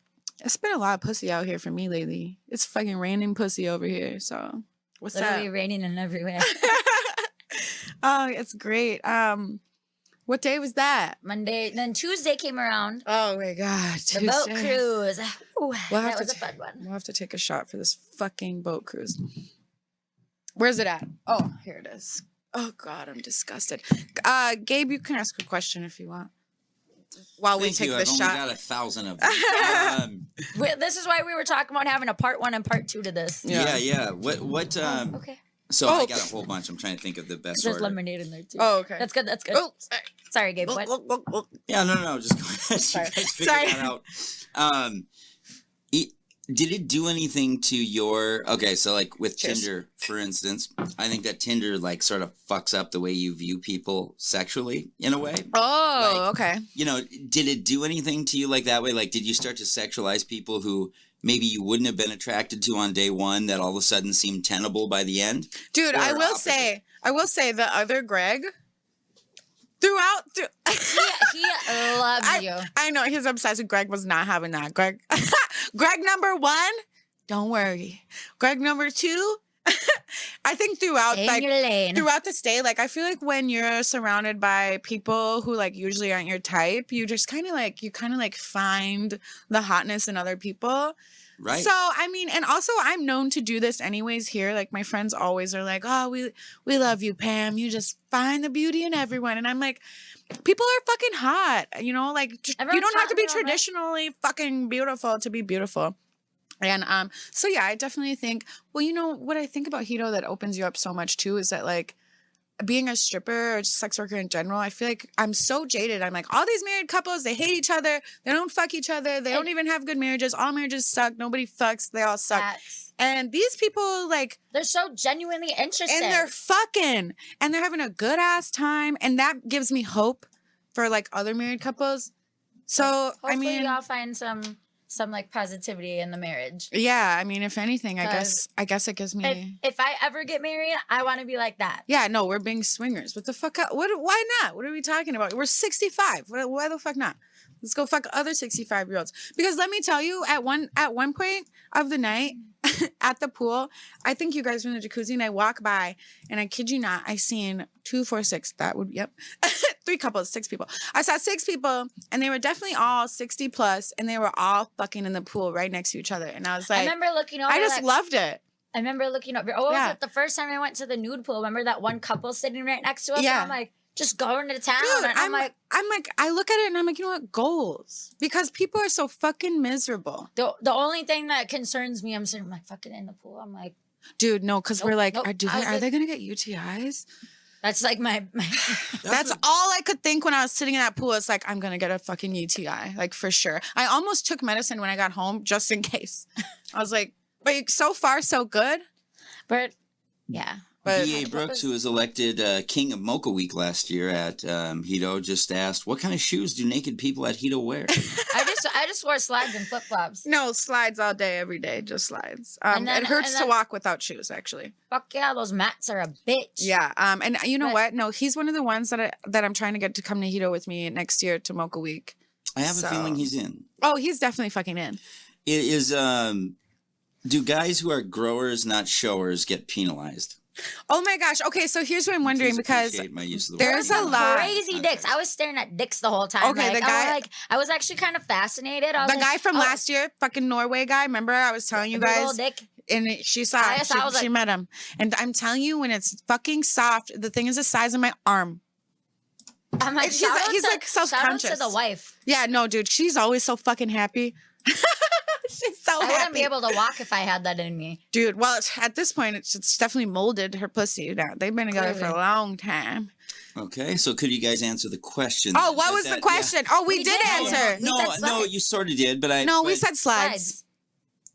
It's been a lot of pussy out here for me lately. It's fucking raining pussy over here. So what's literally up? raining in everywhere. Oh, it's great. What day was that? Monday. Then Tuesday came around. Oh my god, the boat cruise. Ooh, that was a fun one. We'll have to take a shot for this fucking boat cruise. Where's it at? Oh, here it is. Oh God, I'm disgusted. Gabe, you can ask a question if you want. While we take the shot. I've only got 1,000 of them. This is why we were talking about having a part 1 and part 2 to this. Yeah. What? Okay. So I got a whole bunch. I'm trying to think of the best There's order. lemonade in there too. Oh, okay. That's good. That's good. Oh, Sorry, Gabe. What? Yeah, no. Just go ahead. Sorry. You guys figure that out. Did it do anything to your? Okay, so like with Cheers. Tinder, for instance, I think that Tinder like sort of fucks up the way you view people sexually in a way. Oh, Like, okay. You know, did it do anything to you like that way? Like, did you start to sexualize people who maybe you wouldn't have been attracted to on day one that all of a sudden seemed tenable by the end? Dude, Or I will opposite? say the other Greg He loves you. I know he's obsessed with Greg was not having that. Greg number 1, don't worry. Greg number 2, I think throughout Stay in like your lane. throughout the stay, like I feel like when you're surrounded by people who like usually aren't your type, you just kind of like find the hotness in other people. Right. So I mean, and also I'm known to do this anyways here. Like my friends always are like, "Oh, we love you, Pam. You just find the beauty in everyone." And I'm like, people are fucking hot, you know. Like you Everyone's don't have hot to in be their own way. traditionally fucking beautiful to be beautiful. And so yeah, I definitely think. Well, you know what I think about Hedo that opens you up so much too is that like being a stripper or just sex worker in general, I feel like I'm so jaded. I'm like, all these married couples, they hate each other. They don't fuck each other. They don't even have good marriages. All marriages suck. Nobody fucks. They all suck. Facts. And these people, like, They're so genuinely interested. and they're fucking, and they're having a good ass time. And that gives me hope for like other married couples. So, Hopefully I mean, y'all find some like positivity in the marriage. yeah, I mean, if anything, I 'Cause guess it gives me. If I ever get married, I want to be like that. Yeah, no, we're being swingers. What the fuck? Why not? What are we talking about? We're 65. Why the fuck not? Let's go fuck other 65-year-olds. Because let me tell you, at one point of the night at the pool, I think you guys were in the jacuzzi, and I walk by, and I kid you not, I seen 2, 4, 6. That would 3 couples, 6 people. I saw 6 people, and they were definitely all 60 plus, and they were all fucking in the pool right next to each other. And I was like, I remember looking over. I just loved it. I remember looking over. Oh, Yeah. was it the first time I went to the nude pool? Remember that one couple sitting right next to us? Yeah. And I'm like, just going to town. Dude, and I'm like, I look at it and I'm like, you know what? Goals. Because people are so fucking miserable. the only thing that concerns me, I'm sitting like fucking in the pool. I'm like, Dude, no, because we're Nope, like, nope. are I was like- they going to get UTIs? that's like my That's all I could think when I was sitting in that pool. It's like, I'm going to get a fucking UTI, like for sure. I almost took medicine when I got home just in case. I was like, but so far, so good. but yeah. But B.A. Brooks, who was elected King of Mocha Week last year at Hedo, just asked, what kind of shoes do naked people at Hedo wear? I just wore slides and flip flops. no, slides all day, every day, just slides. And then- It hurts and to then- walk without shoes, actually. Fuck yeah, those mats are a bitch. Yeah. And you know But- what? No, he's one of the ones that I'm trying to get to come to Hedo with me next year to Mocha Week. I have So- a feeling he's in. Oh, he's definitely fucking in. It is, do guys who are growers, not showers, get penalized? Oh my gosh. Okay, so here's what I'm wondering Please because appreciate my use of the there's word. a lot- Crazy Okay. dicks. I was staring at dicks the whole time. Okay, like, the guy- I was actually kind of fascinated. I was the like, guy from oh, last year, fucking Norway guy, remember I was telling you big guys? old dick. And she saw I it. saw, I was She like- met him. And I'm telling you, when it's fucking soft, the thing is the size of my arm. I'm like, He's shout out like to- Shout out self-conscious. to the wife. Yeah, no, dude, she's always so fucking happy. She's so I wouldn't happy. be able to walk if I had that in me. Dude, well, at this point, it's definitely molded her pussy. Now they've been together for a Clearly. long time. Okay, so could you guys answer the question? Oh, what Does was the that- question? Oh, we We did did. answer. We No, said no, slides. you sort of did, but I. No, we but- said slides. Slides.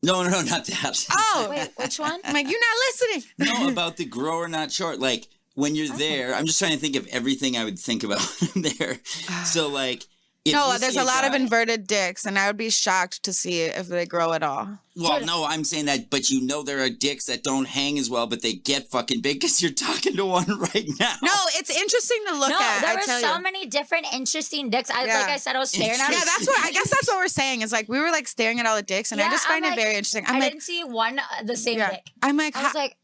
No, not that. Oh, Wait, which one? I'm like, you're not listening. No, about the grower, not short. Like when you're there, I'm just trying to think of everything I would think about there. So like, if No, you there's see a lot of guy- inverted dicks, and I would be shocked to see if they grow at all. Well, no, I'm saying that, but you know there are dicks that don't hang as well, but they get fucking big because you're talking to one right now. No, it's interesting to look No, at. there I were tell so you. many different interesting dicks. Yeah. Like I said, I was staring at Yeah, them. that's what I guess that's what we're saying. Is like we were like staring at all the dicks, and I Yeah, just find I'm it like- very interesting. I I'm like, didn't see one the same yeah. dick. I'm like, I was like,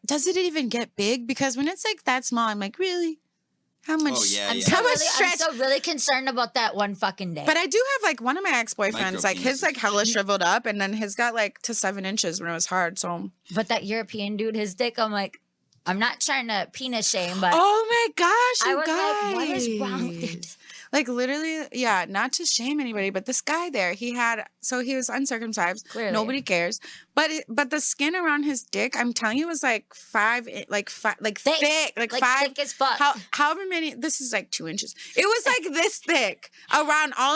does it even get big? Because when it's like that small, I'm like, really? How much? Oh, yeah, I'm yeah. so How much really, I'm stretch? so really concerned about that one fucking dick. But I do have like one of my ex-boyfriends, like his Micropenises. like hella shriveled up, and then his got like to 7 inches when it was hard. So But that European dude, his dick, I'm like, I'm not trying to penis shame, but Oh my gosh, I you was guys. like, what is wrong with it? Like literally, yeah, not to shame anybody, but this guy there, he was uncircumcised. Clearly. Nobody cares. But the skin around his dick, I'm telling you, was like thick, like five. Thick as fuck. However many, this is like 2 inches. It was like this thick all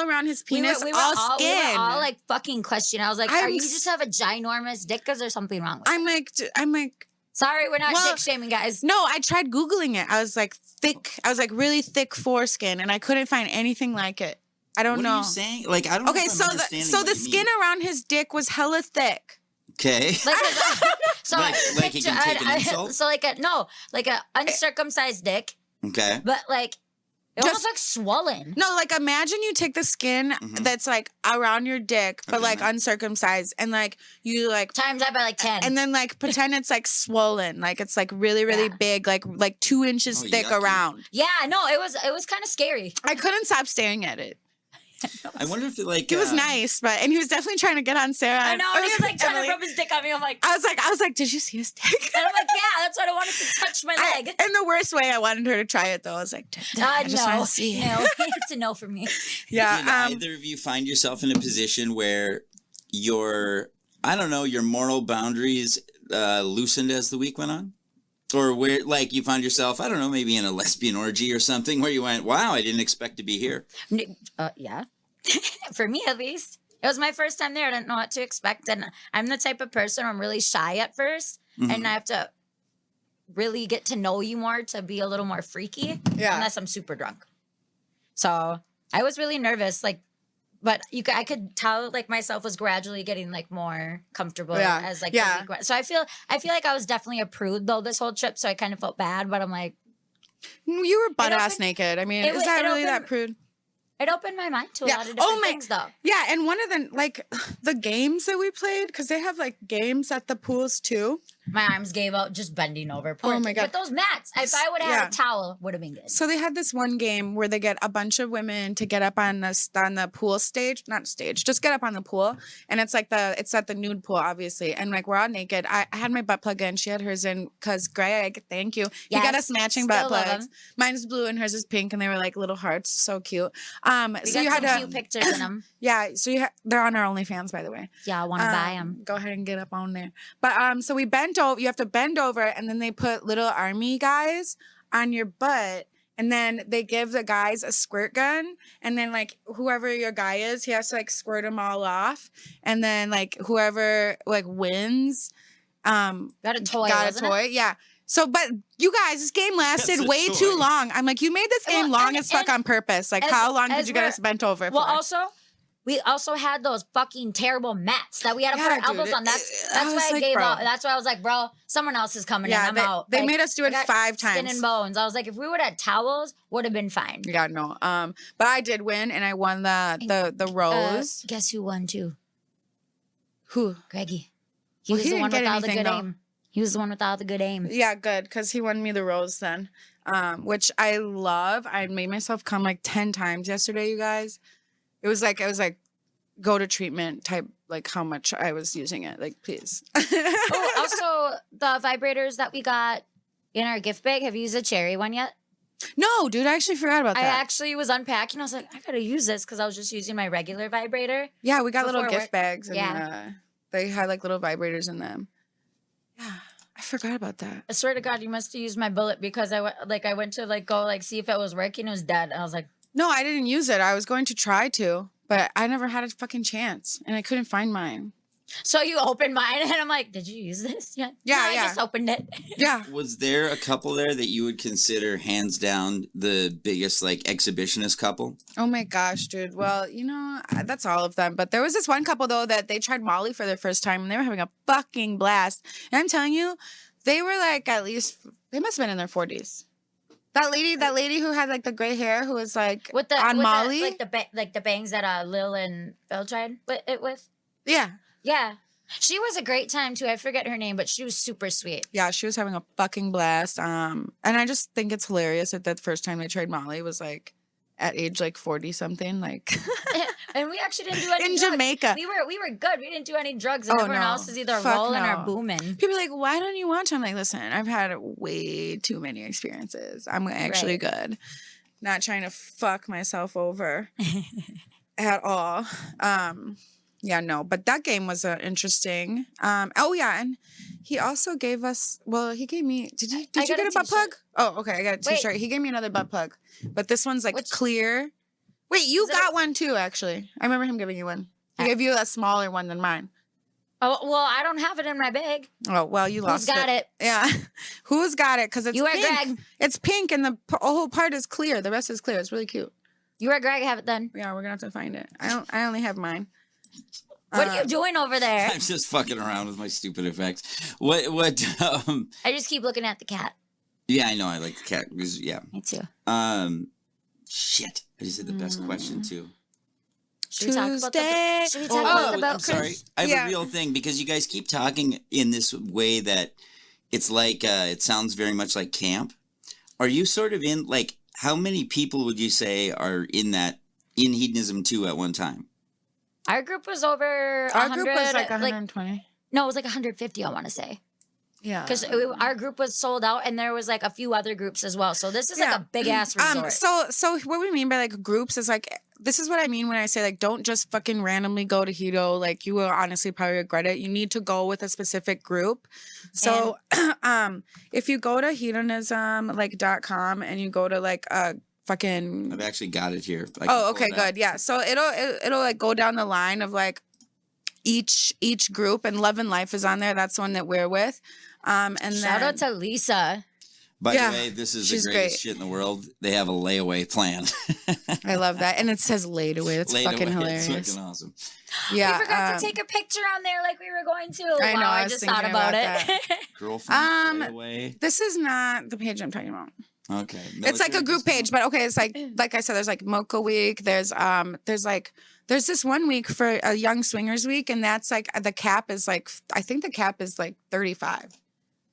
around his penis, we all skin. We were all like fucking questioning. I was like, I'm you s- just have a ginormous dick? Because there's something wrong with it. I'm like, Sorry, we're not Well, dick shaming, guys. no, I tried Googling it. I was like thick. I was like really thick foreskin, and I couldn't find anything like it. I don't What know. are you saying? Like, I don't know Okay, if I'm so understanding the what you skin mean. around his dick was hella thick. Okay. So Like you can take an insult? So like a uncircumcised dick, Okay. but like it Just- almost like swollen. No, like imagine you take the skin Mhm. that's like around your dick, but Okay, like nice. uncircumcised, and like you like, Times that by like 10. and then like pretend it's like swollen, like it's like really Yeah. big, like 2 inches Oh, thick yucky. around. Yeah, no, it was kind of scary. I couldn't stop staring at it. I wonder if it like He was nice, and he was definitely trying to get on Sarah. I know, and he was like trying Emily. to rub his dick on me. I'm like, I was like, did you see his dick? and I'm like, yeah, that's what I wanted to touch my leg. In the worst way, I wanted her to try it though. I was like, I just want No, to see it. no, it's a no for me. Yeah. Did either of you find yourself in a position where your moral boundaries loosened as the week went on? Or where, like, you found yourself, I don't know, maybe in a lesbian orgy or something where you went, wow, I didn't expect to be here. Yeah, for me at least. It was my first time there. I didn't know what to expect. And I'm the type of person where I'm really shy at 1st. Mhm. And I have to really get to know you more to be a little more freaky. Yeah. Unless I'm super drunk. So I was really nervous. Like, but I could tell like myself was gradually getting like more comfortable Yeah. as like Yeah. the week went. So I feel like I was definitely a prude though this whole trip. So I kind of felt bad, but I'm like, You were butt ass opened- naked. I mean, it is wa- that it really that opened- prude? it opened my mind to a Yeah. lot of Oh different my- things though. Yeah, and one of the like the games that we played, because they have like games at the pools too. My arms gave out just bending over. Poor Oh my thing. God. But those mats, if I would have Yeah. had a towel, would have been good. So they had this one game where they get a bunch of women to get up on the pool stage, not stage, just get up on the pool, and it's at the nude pool, obviously, and like we're all naked. I had my butt plug in, she had hers in, because Greg, thank you, he got Yes, us matching still butt love plugs. 'em. Mine's blue and hers is pink, and they were like little hearts, so cute. We So you got had some to, cute pictures in them. yeah. So they're on our OnlyFans, by the way. Yeah, I want to buy them. Go ahead and get up on there. But so we bent over. You have to bend over, and then they put little army guys on your butt, and then they give the guys a squirt gun, and then like whoever your guy is, he has to like squirt them all off, and then like whoever like wins, Got a toy, got a wasn't it? toy. Yeah. So, but you guys, this game lasted That's a way toy. too long. I'm like, you made this game Well, long and- as fuck and on purpose. Like, as- how long did as you get we're- us bent over Well, for? also, we also had those fucking terrible mats that we had to Yeah, put our elbows dude, on. I That's was why I like, gave bro. out. That's why I was like, bro, someone else is coming in. I'm out. They Like, made us do I it got 5 skin times. and bones. I was like, if we would have had towels, would have been fine. Yeah, no. But I did win, and I won the rose. Guess who won too? Who? Greggy. He Well, was he the didn't one get with all the anything, good though. aim. He was the one with all the good aim. Yeah, good, because he won me the rose then, which I love. I made myself come like 10 times yesterday, you guys. It was like go to treatment type, like how much I was using it. Like, please. Oh, also the vibrators that we got in our gift bag. Have you used the cherry one yet? No, dude, I actually forgot about I that. actually was unpacking. I was like, I gotta use this because I was just using my regular vibrator. Yeah, we got little before gift work. bags, and Yeah. they had like little vibrators in them. Yeah, I forgot about that. I swear to God, you must have used my bullet because I went to go see if it was working. It was dead. I was like, No, I didn't use it. I was going to try to, but I never had a fucking chance, and I couldn't find mine. so you opened mine, and I'm like, did you use this? Yeah, Yeah, No, yeah. I just opened it. Yeah. Was there a couple there that you would consider hands down the biggest like exhibitionist couple? Oh my gosh, dude. Well, that's all of them. But there was this one couple though that they tried Molly for their first time, and they were having a fucking blast. And I'm telling you, they were like they must have been in their 40s. That lady who had like the gray hair, who was like With the on with Molly. the bangs that Lil and Phil tried with. Yeah. Yeah, she was a great time too. I forget her name, but she was super sweet. Yeah, she was having a fucking blast. And I just think it's hilarious that first time they tried Molly was like at age like 40 something, like And we actually didn't do any in drugs. Jamaica. We were good. We didn't do any drugs, and Oh, everyone no. else is either Fuck rolling no. or booming. People are like, why don't you watch? I'm like, listen, I've had way too many experiences. I'm actually good. Not trying to fuck myself over at all. Yeah, no, but that game was interesting. Oh yeah, and he also gave us. Well, he gave me. Did you got get a a butt plug? t-shirt. Oh, okay, I got a Wait. t-shirt. He gave me another butt plug, but this one's like Which- clear. Wait, you Is it got one too? Actually, I remember him giving you one. He gave you a smaller one than mine. Oh well, I don't have it in my bag. Oh well, you lost Who's got it? Yeah, who's got it? Because it's You or pink. Greg? It's pink, and the whole part is clear. The rest is clear. It's really cute. You or Greg have it then. Yeah, we're gonna have to find it. I only have mine. What are you doing over there? I'm just fucking around with my stupid effects. What? I just keep looking at the cat. Yeah, I know. I like the cat. Yeah. Me too. Shit. I just had the best question too. Should we talk about the? Tuesday. Should we talk about the belt, I'm sorry. Chris? I have Yeah. a real thing because you guys keep talking in this way that it's like it sounds very much like camp. Are you sort of in like how many people would you say are in Hedonism II at one time? Our group was over. Our 100, group was like 120. no, it was like 150. I want to say Yeah. because our group was sold out, and there was like a few other groups as well. So this is like Yeah. a big ass resort. So what we mean by like groups is like this is what I mean when I say like don't just fucking randomly go to Hedo. Like you will honestly probably regret it. You need to go with a specific group. So if you go to hedonism.com and you go to like fucking I've actually got it here. I can oh, pull okay, it up. good. Yeah. So it'll like go down the line of like each group, and Love and Life is on there. That's the one that we're with. And Shout then out to Lisa. By Yeah, the way, this is she's the greatest great. shit in the world. They have a layaway plan. I love that, and it says laid away. That's fucking Layaway, hilarious. It's fucking awesome. Yeah. we forgot to take a picture on there like we were going to. I know, Wow, I I was just thought thinking about about it. Girlfriend layaway. This is not the page I'm talking about. Okay. It's like a Military group page, discount? but okay, it's like I said, there's like Mocha Week. There's this one week for a Young Swingers Week, and that's like the cap is like I think the cap is like 35.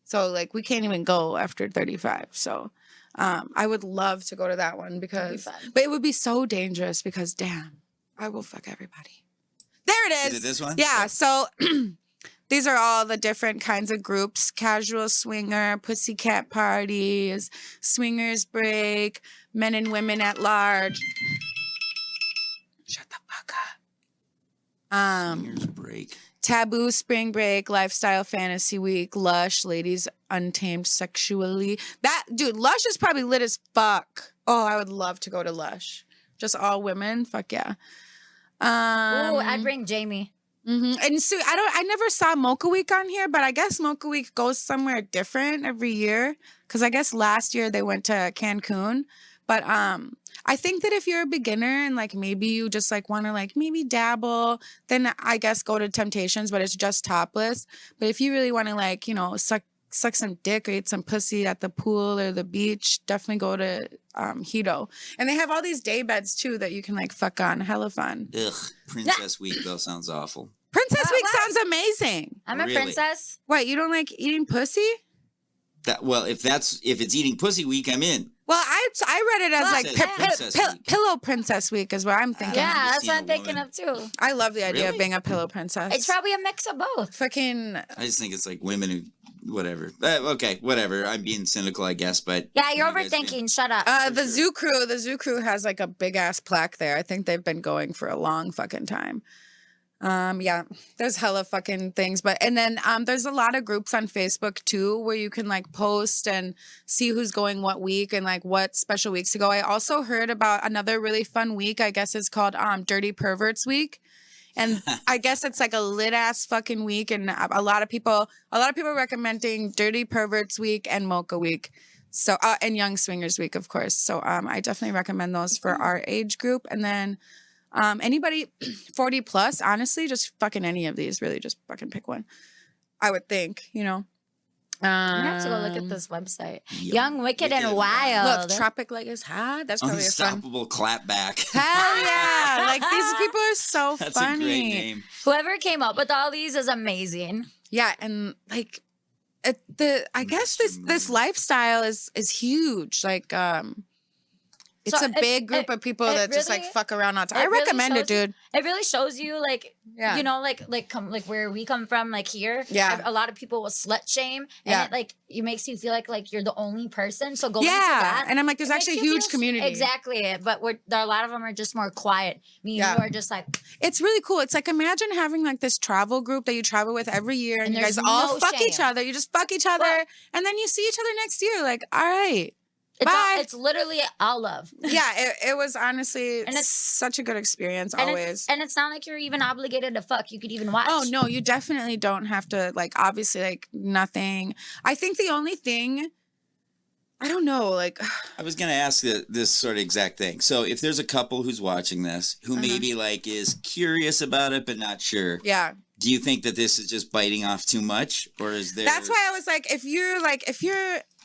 So like we can't even go after 35. So I would love to go to that one because fun. but it would be so dangerous because damn, I will fuck everybody. There it is. Is it this one? Yeah, so these are all the different kinds of groups: casual swinger, pussycat parties, swingers break, men and women at large. Shut the fuck up. Swingers break. Taboo spring break, lifestyle fantasy week, Lush, ladies untamed sexually. That dude, Lush is probably lit as fuck. Oh, I would love to go to Lush. Just all women. Fuck yeah. Ooh, I'd bring Jamie. And so I never saw Mocha Week on here, but I guess Mocha Week goes somewhere different every year. Cause I guess last year they went to Cancun. But I think that if you're a beginner and like maybe you just like want to like maybe dabble, then I guess go to Temptations, but it's just topless. But if you really want to like, you know, suck some dick or eat some pussy at the pool or the beach, definitely go to Hedo. And they have all these day beds too that you can like fuck on. Hella fun. Ugh. Princess Week though sounds awful. Princess Week what? sounds amazing. I'm a Really? princess. What, you don't like eating pussy? If it's eating pussy week, I'm in. Well, I read it as like Princess- Princess Week. Pillow Princess Week is what I'm thinking. Yeah, never that's seen what a I'm thinking woman. of too. I love the idea of Really? being a pillow princess. It's probably a mix of both. fucking I just think it's like women who, whatever. Okay, whatever. I'm being cynical, I guess, but Yeah, you're you guys been- overthinking. Shut up. the Zoo Crew has like a big ass plaque there. I think they've been going for a long fucking time. Yeah, there's hella fucking things, and then there's a lot of groups on Facebook too where you can like post and see who's going what week and like what special weeks to go. I also heard about another really fun week. I guess it's called Dirty Perverts Week. And I guess it's like a lit ass fucking week, and a lot of people are recommending Dirty Perverts Week and Mocha Week. So and Young Swingers Week, of course. So I definitely recommend those for our age group. And then anybody 40 plus, honestly, just fucking any of these, really just fucking pick one. I would think, you know. I'm gonna have to go look at this website. Young, Young, Wicked, Wicked, and Wild. Look, Tropic Like It's Hot. That's probably a fun. Unstoppable clapback. Hell yeah! Like these people are so That's funny. a great name. Whoever came up with all these is amazing. Yeah, and like I guess this lifestyle is huge. Like It's So a big group of people that just like really- fuck around all the time. I it really recommend it, shows you- dude. It really shows you, like, Yeah. you know, like where we come from, like here. Yeah. A lot of people will slut shame, and Yeah. it makes you feel like you're the only person. So go into Yeah. that. And I'm like, there's It actually a makes you huge feel- community. Exactly, but a lot of them are just more quiet. Me and Yeah. you are just like, It's really cool. It's like imagine having like this travel group that you travel with every year and And you guys there's all no fuck each shame. other. You just fuck each other Well- and then you see each other next year. Like, all right. it's Bye. it's literally all love. Yeah, it was honestly And it's- such a good experience And always. it's not like you're even obligated to fuck. You could even watch. Oh no, you definitely don't have to like obviously like nothing. I think the only thing I don't know, like I was going to ask this sort of exact thing. So if there's a couple who's watching this who maybe like is curious about it but not sure, yeah. do you think that this is just biting off too much, or is there? That's why I was like,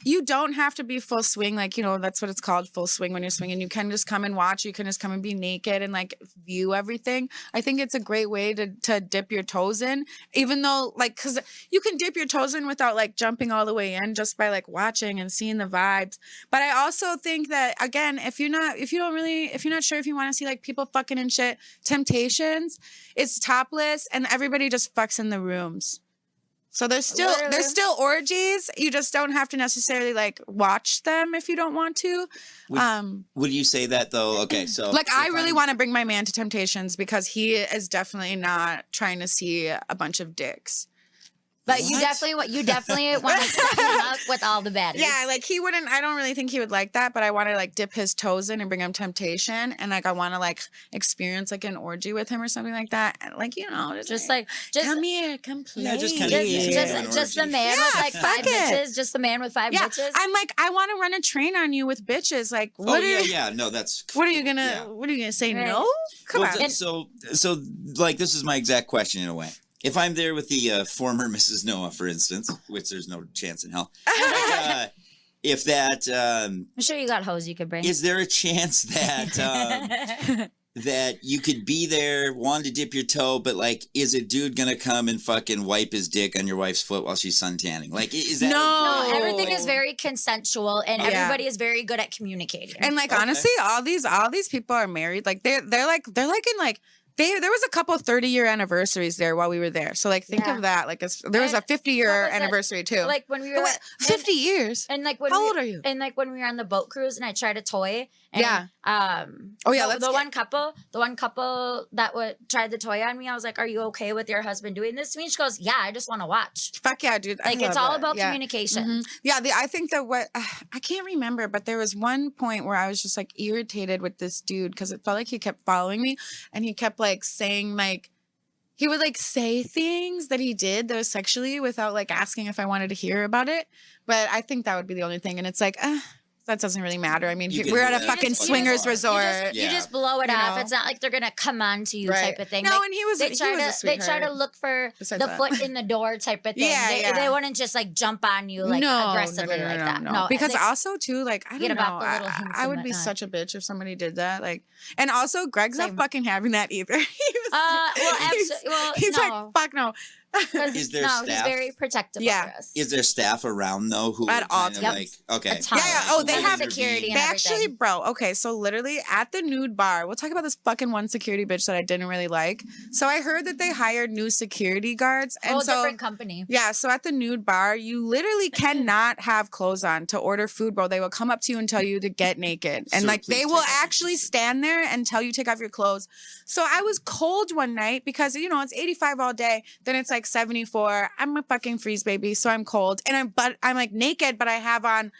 you don't have to be full swing, like, you know, that's what it's called, full swing when you're swinging. You can just come and watch. You can just come and be naked and like view everything. I think it's a great way to dip your toes in, even though like, cause you can dip your toes in without like jumping all the way in just by like watching and seeing the vibes. But I also think that again, if you're not sure if you want to see like people fucking and shit, Temptations, it's topless and everybody just fucks in the rooms. So there's Literally. still orgies. You just don't have to necessarily like watch them if you don't want to. Would you say that though? Okay, so Like I if really I'm- want to bring my man to Temptations because he is definitely not trying to see a bunch of dicks. But you What? definitely want to set him up with all the baddies. Yeah, like he wouldn't. I don't really think he would like that. But I want to like dip his toes in and bring him Temptation, and like I want to like experience like an orgy with him or something like that. And like just come here, come play. Yeah, just kinda just the man with Yeah, like fuck five it. bitches. Just the man with five Yeah, bitches. I'm like I want to run a train on you with bitches. Like Oh what are yeah, you? yeah. No, that's What are you gonna? Yeah. What are you gonna say? Right. No, come Well, on. so like this is my exact question in a way. If I'm there with the former Mrs. Noah, for instance, which there's no chance in hell, like, if that I'm sure you got hoes you could bring. is there a chance that that you could be there, want to dip your toe, but like, is a dude gonna come and fucking wipe his dick on your wife's foot while she's suntanning? Like, is that No. No, everything is very consensual, and Yeah. everybody is very good at communicating. And like Okay. honestly, all these people are married. Like they're like in like there was a couple 30-year anniversaries there while we were there. So like think Yeah. of that. Like there was a And 50-year what was it? anniversary too. like when we were What? 50 years. and like when How we, old are you? And like when we were on the boat cruise, and I tried a toy. And, Yeah. Oh, yeah, let's The get- one couple that tried the toy on me. I was like, "Are you okay with your husband doing this to me?" She goes, "Yeah, I just want to watch." Fuck yeah, dude. I Like it's love all it. about Yeah. communication. Mhm. Yeah, I think that I can't remember, but there was one point where I was just like irritated with this dude because it felt like he kept following me and he kept like saying like he would like say things that he did that was sexually without like asking if I wanted to hear about it. But I think that would be the only thing. And it's like, that doesn't really matter. I mean, You can we're do at a that. fucking You just- swingers you resort. Yeah. You just blow it You off. know? It's not like they're gonna come on to you Right. type of thing. No, Like, and he was they try a to sweetheart. look for Besides the that. foot in the door type of thing. Yeah, they, yeah. they wouldn't just like jump on you like aggressively like that. No, Because they- also too, like I Get don't know, about the little hints I and would be whatnot. such a bitch if somebody did that. Like, and also Greg's Same. not fucking having that either. He was, well, he's- absolutely. Well, he's no. like, fuck no. 'Cause- Is there no, he's staff? very protective Yeah. over us. Is there staff around though who At would all kinda times. like okay? A ton. Yeah. Oh, they Would have intervene? security and They everything. actually, bro. Okay, so literally at the nude bar, we'll talk about this fucking one security bitch that I didn't really like. So I heard that they hired new security guards, and Oh, so different company. yeah, so at the nude bar, you literally cannot have clothes on to order food, bro. They will come up to you and tell you to get naked. And Sir, like please they take will off your actually clothes. stand there and tell you to take off your clothes. So I was cold one night because you know it's 85 all day. Then it's like 74. I'm a fucking freeze baby, so I'm cold. And I'm like naked, but I had on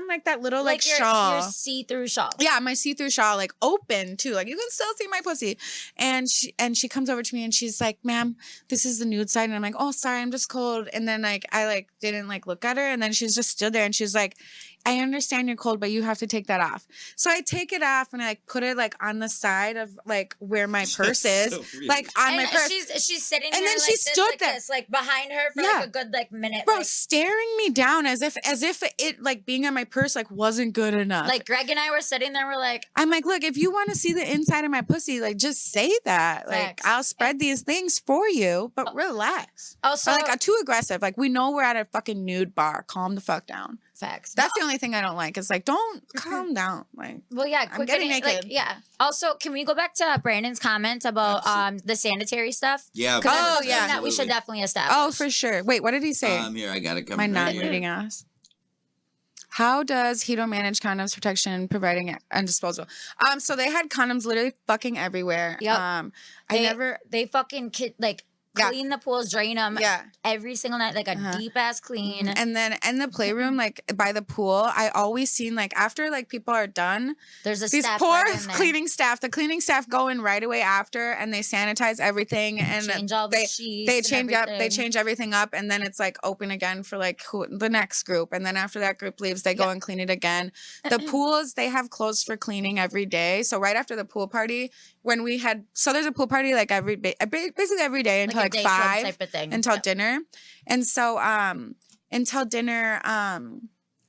like that little like your shawl. see-through shawl. Yeah, my see-through shawl, like open too. Like you can still see my pussy. And she comes over to me and she's like, "Ma'am, this is the nude side." And I'm like, "Oh, sorry, I'm just cold." And then like I like didn't like look at her. And then she's just stood there and she's like, "I understand you're cold, but you have to take that off." So I take it off and I like put it like on the side of like where my purse is. so weird. Like on my And purse. she's sitting And there then like she this, stood like there. this, like behind her for Yeah. like a good like minute. Bro, staring me down as if it like being on my purse like wasn't good enough. like Greg and I were sitting there, we're like, I'm like, look, if you want to see the inside of my pussy, like just say that. Like Facts. I'll spread these things for you, but relax. also Or, like too aggressive. Like we know we're at a fucking nude bar. Calm the fuck down. Facts. That's the only thing I don't like. It's like, don't calm down. Like, Well, yeah, I'm getting naked. yeah. Also, can we go back to Brandon's comment about the sanitary stuff? Yeah. 'Cause Oh, that's yeah. something that we should definitely establish. oh, for sure. Wait, what did he say? Here, I got it My coming. right here. non-reading ass. How does Hedo manage condoms protection, providing and disposal? So they had condoms literally fucking everywhere. Yep. They fucking clean the pools, drain them every single night, like a deep ass clean. And then in the playroom, like by the pool, I always seen like after like people are done, There's these staff poor right in there. cleaning staff. The cleaning staff go in right away after, and they sanitize everything and Change all the they sheets. they and change up. They everything. change everything up, and then it's like open again for like the next group. And then after that group leaves, they go and clean it again. The pools they have closed for cleaning every day. So right after the pool party, when we had there's a pool party like basically every day until like a day club 5 type of thing. until dinner. And so until dinner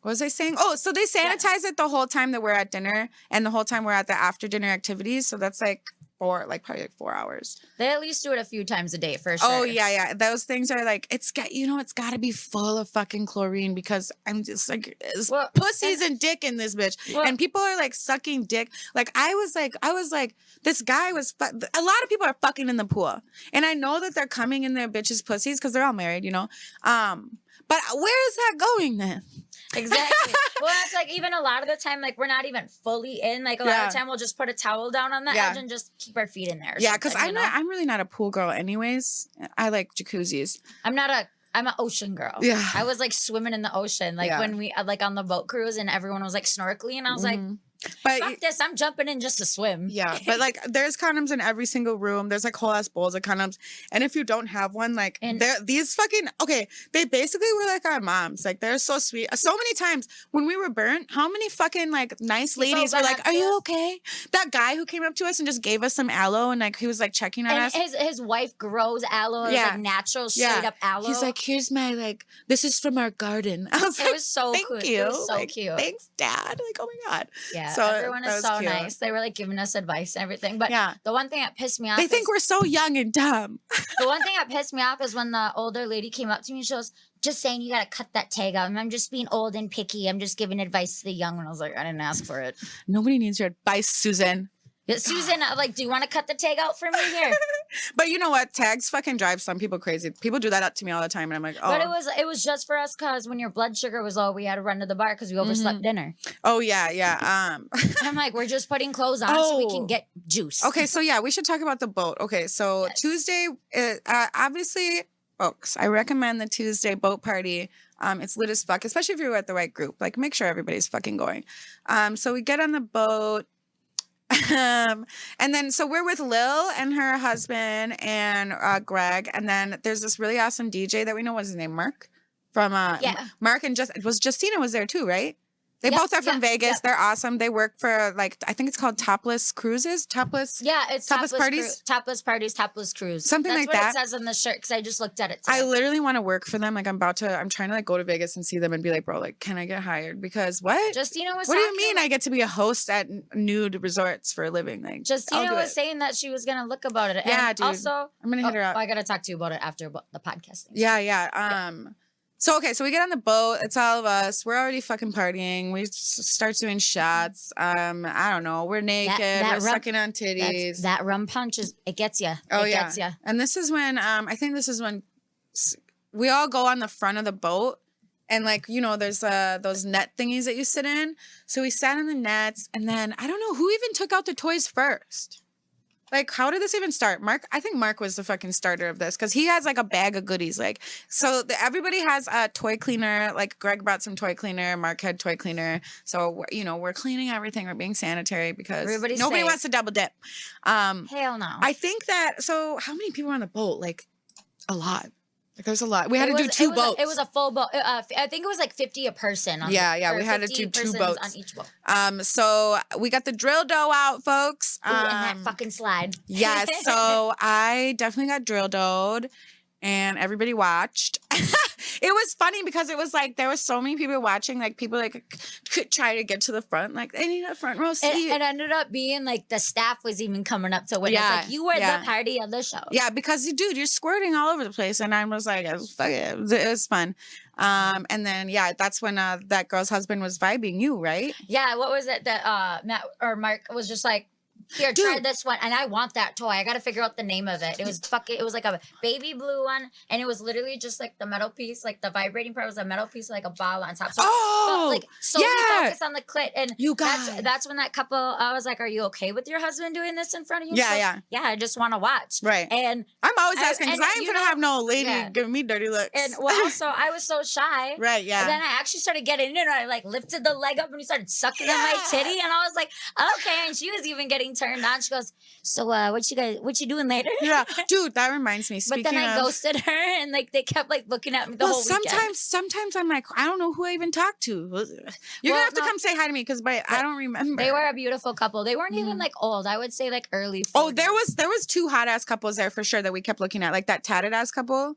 what was I saying? Oh, so they sanitize it the whole time that we're at dinner and the whole time we're at the after dinner activities. So that's like probably 4 hours. They at least do it a few times a day for sure. Oh yeah. Those things are like it's got to be full of fucking chlorine because I'm just like pussies and dick in this bitch. And people are like sucking dick. Like I was like this guy was a lot of people are fucking in the pool. And I know that they're coming in their bitches pussies because they're all married, you know. But where is that going then? Exactly. Well, it's like even a lot of the time, like we're not even fully in. Like a lot of the time, we'll just put a towel down on the edge and just keep our feet in there. Yeah, because I'm really not a pool girl, anyways. I like jacuzzis. I'm an ocean girl. Yeah. I was like swimming in the ocean, like when we like on the boat cruise, and everyone was like snorkeling, and I was like. But fuck this, I'm jumping in just to swim. Yeah, but like there's condoms in every single room. There's like whole ass bowls of condoms. And if you don't have one, like these fucking they basically were like our moms. Like they're so sweet. So many times when we were burnt, how many fucking like nice ladies were like, "Are you okay?" That guy who came up to us and just gave us some aloe and like he was like checking on us. His wife grows aloe. It was like natural, straight up aloe. He's like, "Here's my this is from our garden." I was like, it was so thank cool. you. It was so like, cute. Thanks, Dad. Like, oh my God. Yeah. So everyone is so cute. nice. They were like giving us advice and everything. But the one thing that pissed me off they think we're so young and dumb. The one thing that pissed me off is when the older lady came up to me and she goes, just saying you gotta cut that tag out. I'm just being old and picky. I'm just giving advice to the young one. I was like, I didn't ask for it. Nobody needs your advice, Susan. Yeah, Susan, I'm like, do you want to cut the tag out for me here? But you know what? Tags fucking drive some people crazy. People do that up to me all the time, and I'm like, oh. But it was just for us because when your blood sugar was low, we had to run to the bar because we overslept dinner. Oh yeah. I'm like, we're just putting clothes on so we can get juice. Okay, so yeah, we should talk about the boat. Okay, so Tuesday, obviously, folks, I recommend the Tuesday boat party. It's lit as fuck, especially if you're at the right group. Like, make sure everybody's fucking going. So we get on the boat. And then so we're with Lil and her husband and Greg, and then there's this really awesome DJ that we know. What's his name? Mark from Mark and Justina was there too, right? They both are from Vegas. They're awesome. They work for I think it's called Topless Cruises. It's Topless Parties. Topless Parties, Topless Cruise. Something That's like what that. it says on the shirt because I just looked at it today. I literally want to work for them. Like I'm trying to go to Vegas and see them and be like, bro, like, can I get hired? Because what? Justina was What do you mean I get to be a host at nude resorts for a living? Like Justina was saying that she was gonna look about it. Yeah, and dude. Also, I'm gonna hit her up. I gotta talk to you about it after the podcast thing. Yeah. So we get on the boat. It's all of us. We're already fucking partying. We start doing shots. I don't know. We're naked. We're sucking on titties. That rum punch it gets you. Oh it yeah. Gets you. And this is when I think this is when we all go on the front of the boat. And there's those net thingies that you sit in. So we sat in the nets, and then I don't know who even took out the toys first. Like, how did this even start? I think Mark was the fucking starter of this because he has like a bag of goodies. Like, so everybody has a toy cleaner. Like, Greg brought some toy cleaner. Mark had toy cleaner. So, we're cleaning everything. We're being sanitary because nobody wants to double dip. Hell no. I think that, so how many people were on the boat? Like, a lot. Like, there's a lot. We had to do two boats. It was a full boat. I think it was like 50 a person. We had to do two boats on each boat. So we got the drill dough out, folks. Ooh, and that fucking slide. Yes. So I definitely got drill doughed, and everybody watched. It was funny because it was like there were so many people watching. Like people could try to get to the front. Like they need a front row seat. It ended up being like the staff was even coming up to witness. Like you were the party of the show. Yeah, because dude, you're squirting all over the place, and I was like, fuck it. It was fun. And then that's when that girl's husband was vibing you, right? Yeah, what was it that Matt or Mark was just like, here, try this one, and I want that toy. I got to figure out the name of it. It was like a baby blue one, and it was literally just like the metal piece, like the vibrating part was a metal piece, like a ball on top. So, like solely focus on the clit, and you guys. That's when that couple. I was like, "Are you okay with your husband doing this in front of you?" Yeah. I just want to watch. Right. And I'm always asking because I ain't gonna have no lady giving me dirty looks. And well, also I was so shy. Right. Yeah. And then I actually started getting in, and I like lifted the leg up, and he started sucking on my titty, and I was like, "Okay." And she was even getting turned on. She goes, "So what you doing later?" Yeah, dude, that reminds me. But then I ghosted her, and like they kept like looking at me the whole weekend. Sometimes I'm like, I don't know who I even talked to. You're gonna have to come say hi to me because I don't remember. They were a beautiful couple. They weren't even like old. I would say like early 40s. Oh, there was two hot ass couples there for sure that we kept looking at, like that tatted ass couple.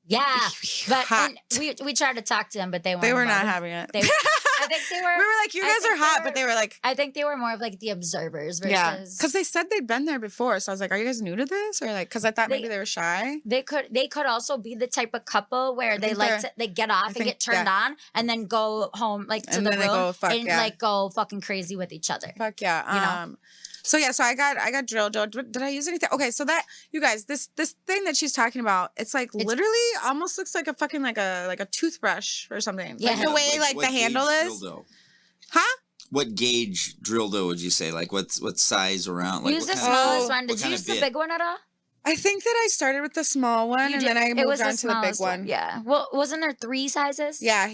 Yeah, but and we tried to talk to them, but they were not having it. I think they were. We were like, you guys are hot, but they were like, I think they were more of like the observers versus. because they said they'd been there before, so I was like, are you guys new to this, or like, because I thought maybe they were shy. They could also be the type of couple where they get off and get turned on, and then go home like to the room and go fucking crazy with each other. Fuck yeah, you know? So I got drilled. Did I use anything? Okay, so that you guys, this thing that she's talking about, it's literally almost looks like a fucking like a toothbrush or something. Yeah, like the way the handle is. Dildo? Huh? What gauge dildo would you say? Like what size around? Like use the smallest one. Did you use the big one at all? I think that I started with the small one and then I moved on to the big one. Yeah. Well, wasn't there 3 sizes? Yeah.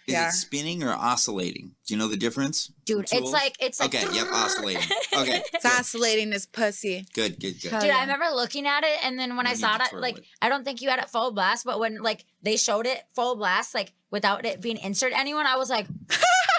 Is it spinning or oscillating? Do you know the difference? Dude, it's like okay, yep, oscillating. Okay. It's oscillating this pussy. Good. Dude, I remember looking at it and then when I saw it, like I don't think you had it full blast, but when like they showed it full blast, like without it being inserted anyone, I was like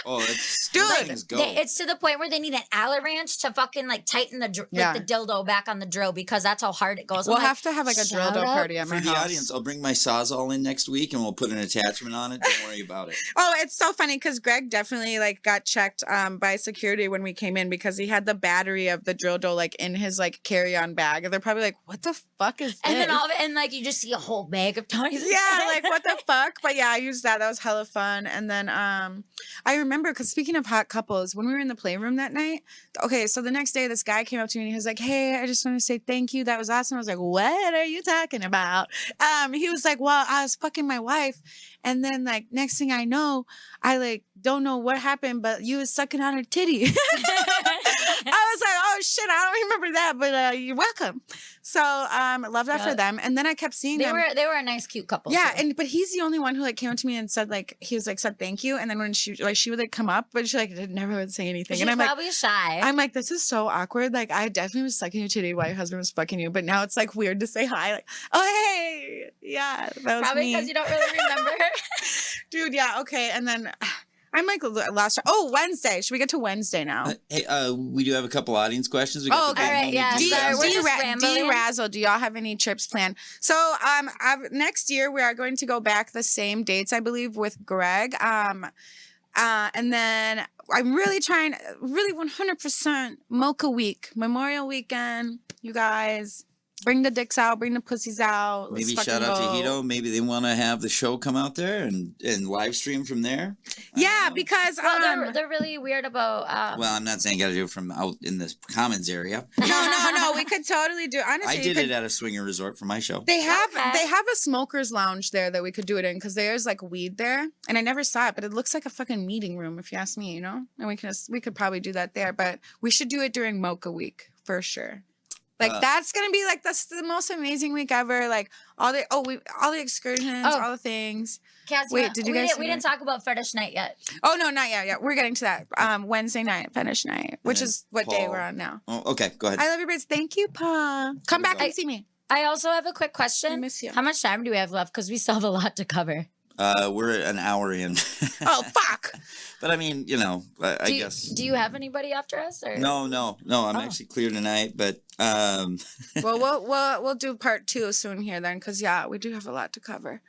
oh, it's it's to the point where they need an Allen wrench to fucking like tighten the dildo back on the drill because that's how hard it goes. We'll have to have like a dildo party at my house. For the audience, I'll bring my Sawzall in next week and we'll put an attachment on it. Don't worry about it. Oh, it's so funny because Greg definitely like got checked by security when we came in because he had the battery of the dildo like in his like carry-on bag. And they're probably like, what the fuck is this? And then all of it, and like you just see a whole bag of toys. Yeah, like what the fuck? But yeah, I used that. That was hella fun. And then I remember because speaking of hot couples, when we were in the playroom that night, okay, so the next day this guy came up to me and he was like, hey, I just want to say thank you. That was awesome. I was like, what are you talking about? He was like, well, I was fucking my wife. And then like next thing I know, I like don't know what happened, but you was sucking on her titty. I was like, oh shit, I don't remember that, but you're welcome. So love that for them. And then I kept seeing them. They were a nice, cute couple. Yeah, but he's the only one who like came up to me and said like said thank you. And then when she would like come up, but she like never would say anything. She's and I'm probably like, shy. I'm like, this is so awkward. Like I definitely was sucking your titty while your husband was fucking you, but now it's like weird to say hi. Like, oh hey, yeah, that was probably because you don't really remember. Dude, yeah, okay. And then I'm like last. Oh, Wednesday. Should we get to Wednesday now? Hey, we do have a couple audience questions. We got all right, yeah. D-Razzle, do y'all have any trips planned? So, next year we are going to go back the same dates, I believe, with Greg. And then I'm really trying, 100% Mocha Week, Memorial Weekend. You guys. Bring the dicks out, bring the pussies out. Maybe shout out to Hedo. Maybe they want to have the show come out there and live stream from there. Yeah, because they're really weird about. Well, I'm not saying you got to do it from out in the Commons area. No. We could totally do. Honestly, I did it at a swinger resort for my show. They have a smokers lounge there that we could do it in because there's like weed there, and I never saw it, but it looks like a fucking meeting room if you ask me. You know, and we could probably do that there, but we should do it during Mocha Week for sure. Like that's gonna be like the most amazing week ever. Like all the excursions, all the things. Cassie, wait, did you guys? We didn't talk about fetish night yet. Oh no, not yet. Yeah, we're getting to that. Wednesday night, fetish night, which is what day we're on now. Oh, okay, go ahead. I love your birds. Thank you, Pa. Come back and see me. I also have a quick question. I miss you. How much time do we have left? Because we still have a lot to cover. We're an hour in. Oh fuck! But I mean, you know, I guess. Do you have anybody after us? Or? No. I'm actually clear tonight, but. Well, we'll do part 2 soon here then, because we do have a lot to cover.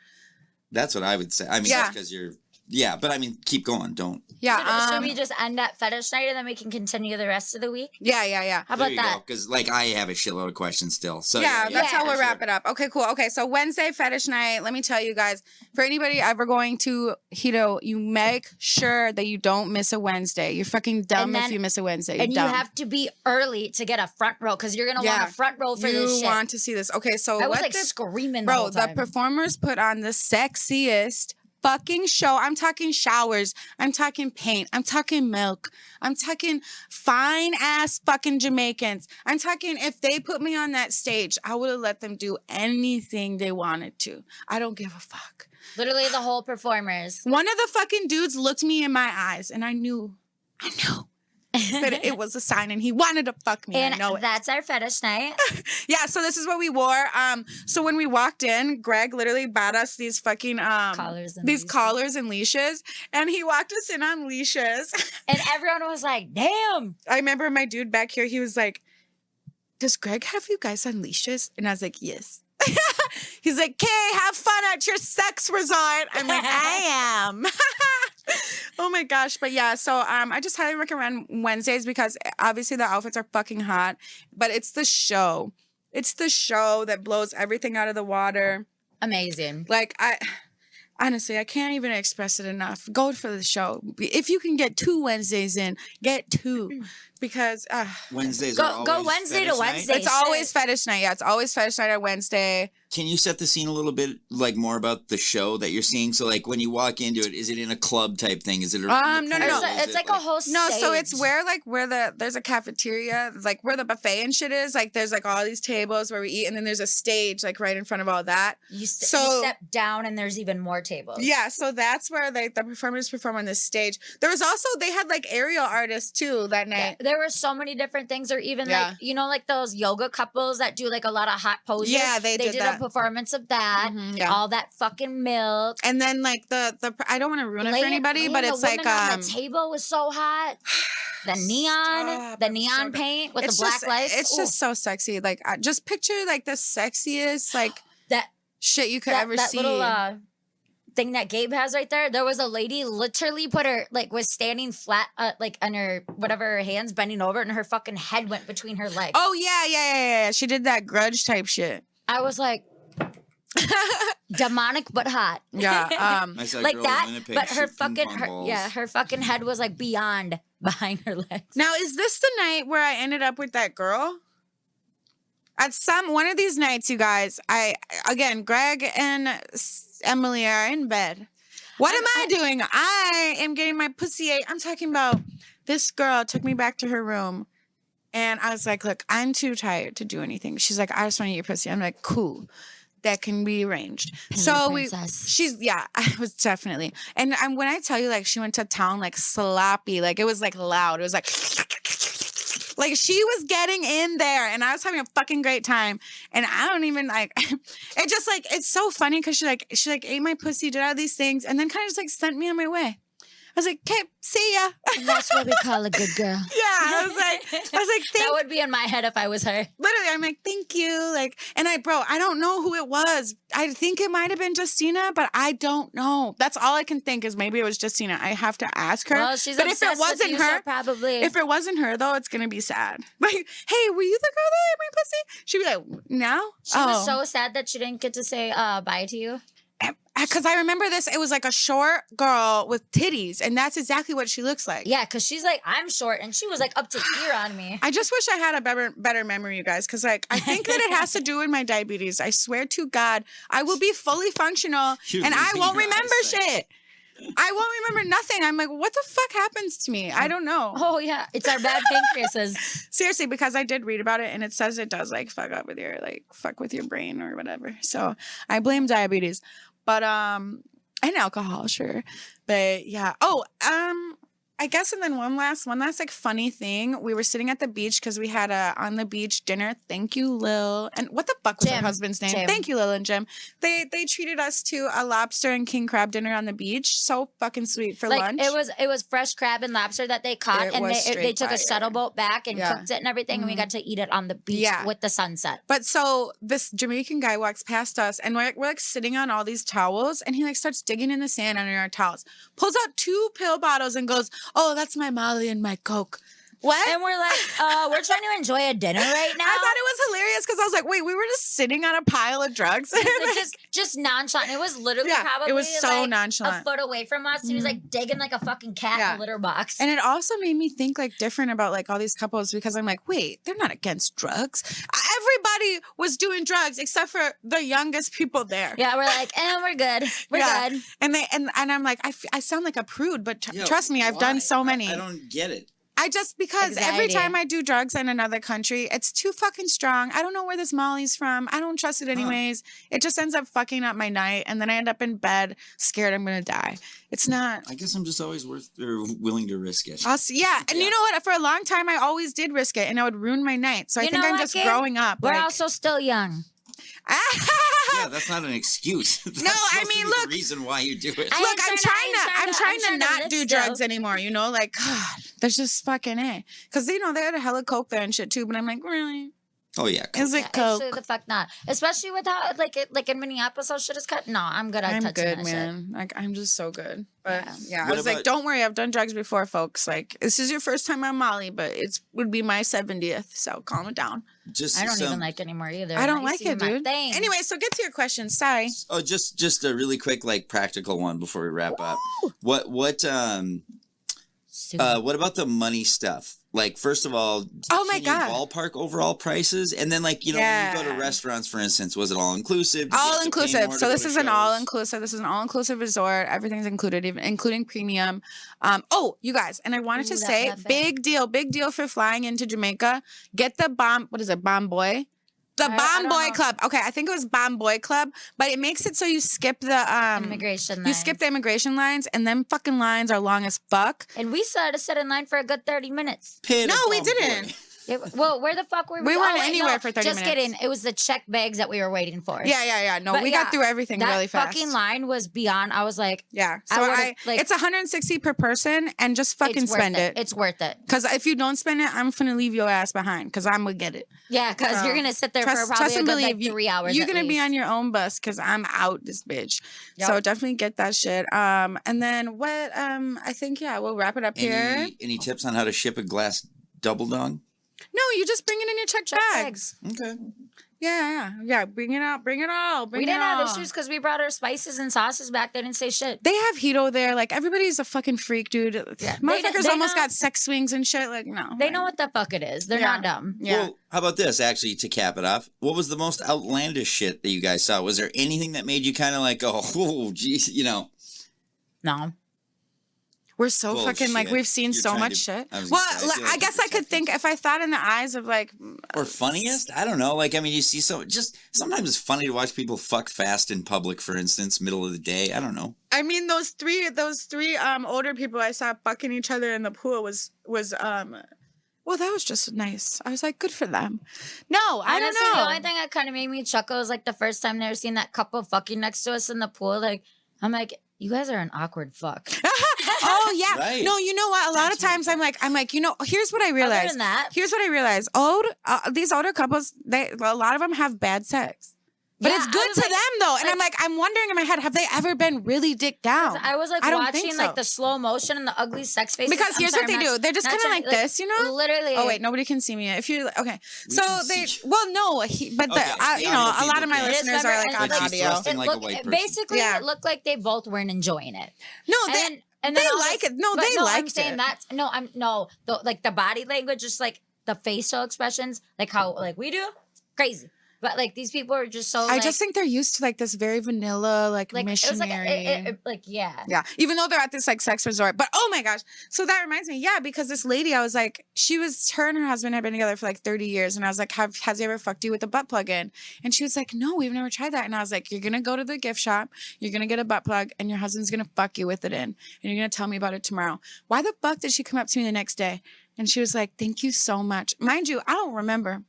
That's what I would say. I mean, that's because you're Yeah, but I mean, keep going. Don't. Yeah. Should we just end at fetish night and then we can continue the rest of the week? Yeah. How about that? Because like I have a shitload of questions still. So Yeah, that's how we'll sure. wrap it up. Okay, cool. Okay, so Wednesday fetish night. Let me tell you guys, for anybody ever going to Hedo, you make sure that you don't miss a Wednesday. You're fucking dumb if you miss a Wednesday. You're And dumb. you have to be early to get a front row because you're gonna want a front row for this shit. You want to see this? Okay, so I was what like the screaming, bro? the whole time. The performers put on the sexiest fucking show. I'm talking showers. I'm talking paint. I'm talking milk. I'm talking fine ass fucking Jamaicans. I'm talking if they put me on that stage, I would have let them do anything they wanted to. I don't give a fuck. Literally the whole performers. One of the fucking dudes looked me in my eyes and I knew that it was a sign and he wanted to fuck me. And I know it. that's our fetish night. Yeah, so this is what we wore. So when we walked in, Greg literally bought us these fucking Collars and leashes. collars and leashes, and he walked us in on leashes. And everyone was like, damn. I remember my dude back here, he was like, "Does Greg have you guys on leashes?" And I was like, "Yes." He's like, "Okay, have fun at your sex resort." I'm like, "I am." Oh my gosh. But yeah, so I just highly recommend Wednesdays because obviously the outfits are fucking hot, but it's the show. It's the show that blows everything out of the water. Amazing. Like honestly, I can't even express it enough. Go for the show. If you can get 2 Wednesdays in, get 2 because Wednesdays are always go Wednesday fetish to night. Wednesday. it's always fetish night. Yeah, it's always fetish night on Wednesday. Can you set the scene a little bit, like more about the show that you're seeing? So, like when you walk into it, is it in a club type thing? Is it? No. It's like a whole stage. No, so it's where there's a cafeteria, like where the buffet and shit is. Like there's like all these tables where we eat, and then there's a stage like right in front of all that. You step down and there's even more tables. Yeah, so that's where like the performers perform on this stage. There was also they had like aerial artists too that night. There were so many different things, or even like like those yoga couples that do like a lot of hot poses. Yeah, they did did that. a performance of that. Yeah. All that fucking milk. And then like the I don't want to ruin it for anybody, but it's like on the table was so hot. The neon paint with the black lights. It's just so sexy. Like just picture like the sexiest like that shit you could ever see. Little thing that Gabe has right there. There was a lady literally was standing flat like on her her hands bending over, and her fucking head went between her legs. Oh yeah. She did that grudge type shit. I was like, demonic but hot. Yeah. Like that. But her fucking head was like beyond behind her legs. Now, is this the night where I ended up with that girl? At one of these nights, you guys, Greg and Emily are in bed. What am I doing? I am getting my pussy ate. I'm talking about this girl took me back to her room. And I was like, look, I'm too tired to do anything. She's like, I just want to eat your pussy. I'm like, cool. That can be arranged. I was definitely. And when I tell you, like, she went to town, like, sloppy. Like, it was, like, loud. It was, like, like, she was getting in there. And I was having a fucking great time. And I don't even, like, it just, like, it's so funny because she ate my pussy, did all these things, and then kind of just, like, sent me on my way. I was like, okay, see ya. And that's what we call a good girl. Yeah, I was like, that would be in my head if I was her. Literally, I'm like, thank you. Like, and I don't know who it was. I think it might have been Justina, but I don't know. That's all I can think is maybe it was Justina. I have to ask her. Well, she's but if it wasn't with you, her, so probably. If it wasn't her though, it's gonna be sad. Like, hey, were you the girl that ate my pussy? She'd be like, no. She was so sad that she didn't get to say bye to you. Because I remember this, it was like a short girl with titties, and that's exactly what she looks like. Yeah, because she's like, I'm short, and she was like up to here on me. I just wish I had a better memory, you guys, because like I think that it has to do with my diabetes. I swear to God, I will be fully functional, and I won't remember shit. I won't remember nothing. I'm like, what the fuck happens to me? I don't know. Oh yeah, it's our bad pancreases. Seriously, because I did read about it, and it says it does like fuck with your brain or whatever. So I blame diabetes. But and alcohol, sure. But yeah. Oh, I I guess, and then one last like funny thing. We were sitting at the beach because we had a on the beach dinner. Thank you, Lil. And what the fuck was her Jim. husband's name? Jim. Thank you, Lil and Jim. They treated us to a lobster and king crab dinner on the beach. So fucking sweet for Like lunch. it was fresh crab and lobster that they caught, It and was they straight took a fire. shuttle boat back and Yeah. cooked it and everything, and we got to eat it on the beach Yeah. with the sunset. But so this Jamaican guy walks past us, and we're like sitting on all these towels, and he like starts digging in the sand under our towels, pulls out 2 pill bottles, and goes, "Oh, that's my Molly and my Coke." What? And we're like, we're trying to enjoy a dinner right now. I thought it was hilarious because I was like, wait, we were just sitting on a pile of drugs. Like, just nonchalant. It was literally Yeah, probably it was so like nonchalant. a foot away from us. He was like digging like a fucking cat in a litter box. And it also made me think like different about like all these couples because I'm like, wait, they're not against drugs. Everybody was doing drugs except for the youngest people there. yeah, we're like, we're good. We're good. And they and I'm like, I sound like a prude, but Yo, trust me, I've done why? so many. I don't get it. I just because every Anxiety. time I do drugs in another country, it's too fucking strong. I don't know where this Molly's from. I don't trust it anyways. It just ends up fucking up my night, and then I end up in bed scared I'm gonna die. It's not. I guess I'm just always willing to risk it. I'll see, yeah, and you know what? For a long time, I always did risk it, and I would ruin my night. So I You think know I'm what, just kid? growing up. We're like, also still young. Yeah, that's not an excuse. That's No, I supposed to mean, be look- the reason why you do it. I- Look, I'm I'm trying to trying to not live do still. drugs anymore. You know, like God, there's just fucking it. Because they had a hella coke there and shit too. But I'm like, really? Oh yeah, Is it Yeah, coke? absolutely the fuck not. Especially with how like in Minneapolis, how shit is cut. No, I'm good at I'm touching good, that shit. man. Like I'm just so good. But yeah, I What was like, about- don't worry, I've done drugs before, folks. Like this is your first time on Molly, but would be my 70th. So calm it down. just I don't some, even like it anymore either. I don't It like used to it, be my dude. thing. Anyway, so get to your question. Sorry. Oh, just a really quick like practical one before we wrap up. What about the money stuff? Like, first of all, Oh my can you God. ballpark overall prices, and then like when you go Yeah. to restaurants, for instance, was it all inclusive? Did you have All to pay inclusive. more So to this go to is an shows? all inclusive. This is an all inclusive resort. Everything's included, even including premium. Oh, you guys, and I wanted to Ooh, that say, buffet. big deal for flying into Jamaica. Get the bomb. What is it? Bomb Boy. The I Bomb don't Boy know. Club. Okay, I think it was Bomb Boy Club, but it makes it so you skip the Immigration You skip lines. the immigration lines, and them fucking lines are long as fuck. And we had to sit in line for a good 30 minutes. Pay the No, we bum boy. didn't. Well, where the fuck were we? We weren't wait, anywhere no, for 30 just minutes. kidding. It was the check bags that we were waiting for. Yeah. No, But we yeah, got through everything that really fast. fucking line was beyond. I was like, Yeah. I So would've, like- it's 160 per person, and just fucking it's spend worth it. It's worth it. Because if you don't spend it, I'm gonna leave your ass behind. Because I'm gonna get it. Yeah, because So, you're gonna sit there for probably trust a and good believe. like 3 hours. You're at gonna be least. on your own bus because I'm out this bitch. Yep. So definitely get that shit. And then what? I think we'll wrap it up here. Any tips on how to ship a glass double dong? No, you just bring it in your check Check bags. Okay. Yeah. Bring it out. Bring it all. Bring We it didn't have all. issues because we brought our spices and sauces back. They didn't say shit. They have Hito there. Like everybody's a fucking freak, dude. Yeah, Motherfuckers they almost know- got sex swings and shit. Like no, They know what the fuck it is. They're Yeah. not dumb. Yeah. Well, how about this? Actually, to cap it off, what was the most outlandish shit that you guys saw? Was there anything that made you kind of like, oh, geez, No. We're so fucking like Bullshit. we've seen You're so trying much to- shit. I was Well, gonna say, I feel like I guess you're I could think if I thought in the eyes of like or funniest? I don't know. Like, I mean, you see just sometimes it's funny to watch people fuck fast in public, for instance, middle of the day. I don't know. I mean those three older people I saw fucking each other in the pool was well, that was just nice. I was like, good for them. No, I Honestly, don't know. the only thing that kind of made me chuckle was like the first time they were seeing that couple fucking next to us in the pool. Like, I'm like, you guys are an awkward fuck. Oh yeah. Right. No, you know what? A lot of times I'm like, here's what I Other realized. than that, Here's what I realized. These older couples, a lot of them have bad sex. But Yeah, it's I good was to like- them though. And I'm wondering in my head, have they ever been really dicked down? I was like I don't watching think so. like the slow motion and the ugly sex faces. Because here's what they do. They're just kind of like this, you know? Literally. Oh wait, nobody can see me. If you okay, We so can they see you. well no, but Okay, you the know, audio a lot of my people can't. listeners are like on But she's audio. thrusting like a white person. Basically, Yeah. it looked like they both weren't enjoying it. No, And they then all like this- it. No, but they I'm liked saying it. that's like the body language, just like the facial expressions, like how like we do, crazy. But like these people are just so. I just think they're used to like this very vanilla, like it was missionary. yeah. Yeah, even though they're at this like sex resort. But oh my gosh. So that reminds me, yeah, because this lady, I was like, her and her husband had been together for like 30 years. And I was like, has he ever fucked you with a butt plug in? And she was like, no, we've never tried that. And I was like, you're going to go to the gift shop, you're going to get a butt plug, and your husband's going to fuck you with it in. And you're going to tell me about it tomorrow. Why the fuck did she come up to me the next day? And she was like, thank you so much. Mind you, I don't remember.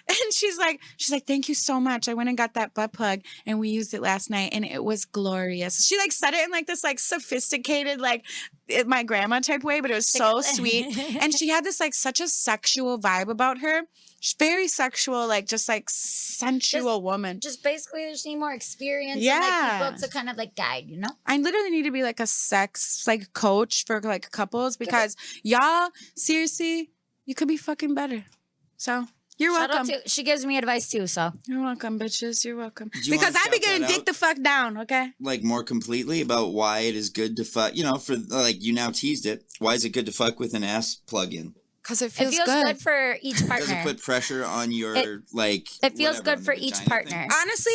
And she's like, thank you so much. I went and got that butt plug and we used it last night and it was glorious. She like said it in like this like sophisticated, like my grandma type way, but it was so sweet. And she had this like such a sexual vibe about her. She's very sexual, like just like sensual woman. Just basically, they just need more experience. Yeah. And, like, people to kind of like guide, you know? I literally need to be like a sex like coach for like couples because y'all, seriously, you could be fucking better. So you're Shout welcome. out to, she gives me advice too, so. You're welcome, bitches. You're welcome. Because I be getting dick the fuck down, okay? Like more completely about why it is good to fuck. You know, for like you now teased it. Why is it good to fuck with an ass plug-in? Because it feels good for each Does partner. it put pressure on your It feels whatever, good on for the each vagina partner. thing? honestly,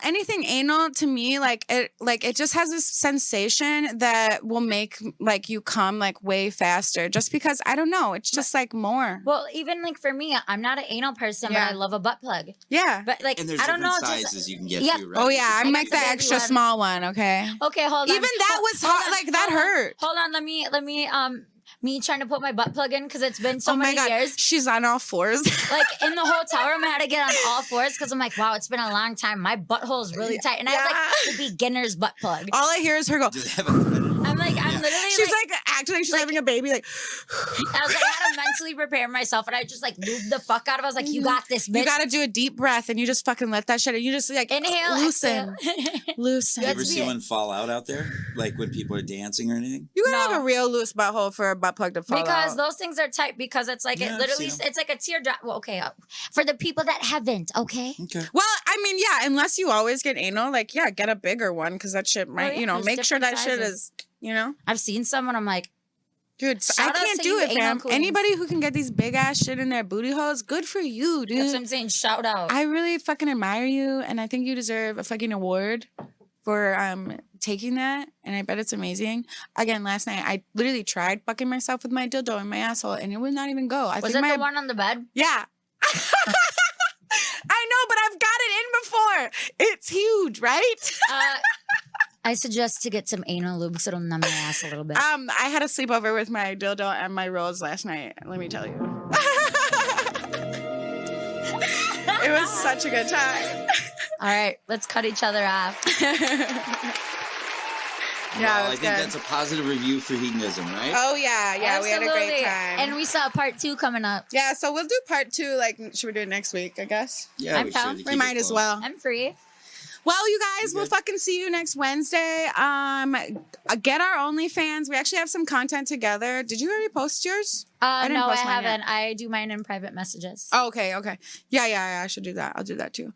anything anal to me, like it just has this sensation that will make like you come like way faster. Just because I don't know, it's just like more. Well, even like for me, I'm not an anal person, Yeah. but I love a butt plug. Yeah. But like, And there's I don't different know, sizes just you can get yeah. too, right? Oh yeah, I'm I like got the the extra baby one. small one. Okay. okay, hold on. Even that was hot. Like that hurt. Hold on, let me trying to put my butt plug in because it's been so Oh my many god, years. she's on all fours. Like in the hotel room, I had to get on all fours because I'm like, wow, it's been a long time. My butthole is really tight, and I have like the beginner's butt plug. All I hear is her go. Do they have a thread? I'm literally. She's like acting like she's having a baby. Like I was like, I had to mentally prepare myself, and I just like lubed the fuck out of it. I was like, you got this, bitch. you got to do a deep breath, and you just fucking let that shit. And you just like Inhale, loosen, exhale. loosen. You ever That's see it. one fall out there? Like when people are dancing or anything? You gotta No. have a real loose butthole for a butt plug to fall Because out. those things are tight because it's like Yeah, it I've literally seen 'em. it's like a teardrop. Well, okay, for the people that haven't, okay. Okay. Well, I mean, yeah, unless you always get anal, like, yeah, get a bigger one because that shit might, yeah, you know, there's make sure that different shit sizes. is, you know, I've seen someone. I'm like, dude, I Shout out can't to do you it, anal fam. queens. Anybody who can get these big ass shit in their booty holes, good for you, that's what dude. I'm saying. Shout out. I really fucking admire you, and I think you deserve a fucking award for taking that, and I bet it's amazing. Again, last night I literally tried fucking myself with my dildo in my asshole, and it would not even go. I Was think it my the one on the bed? yeah. I know, but I've got it in before. It's huge, right? I suggest to get some anal lube so it'll numb your ass a little bit. I had a sleepover with my dildo and my rolls last night. Let me tell you. It was such a good time. All right, let's cut each other off. Yeah, Well, it I was think good. that's a positive review for hedonism, right? Oh yeah, we had a great Absolutely. time. And we saw part 2 coming up. yeah, so we'll do part 2. Like, should we do it next week? I guess Yeah, I'm we down. should. we keep it might as close. well. I'm free. Well, you guys, we'll Good. fucking see you next Wednesday. Get our OnlyFans. We actually have some content together. Did you already post yours? didn't No, I post mine yet. haven't. I do mine in private messages. Oh, okay. Yeah, I should do that. I'll do that too.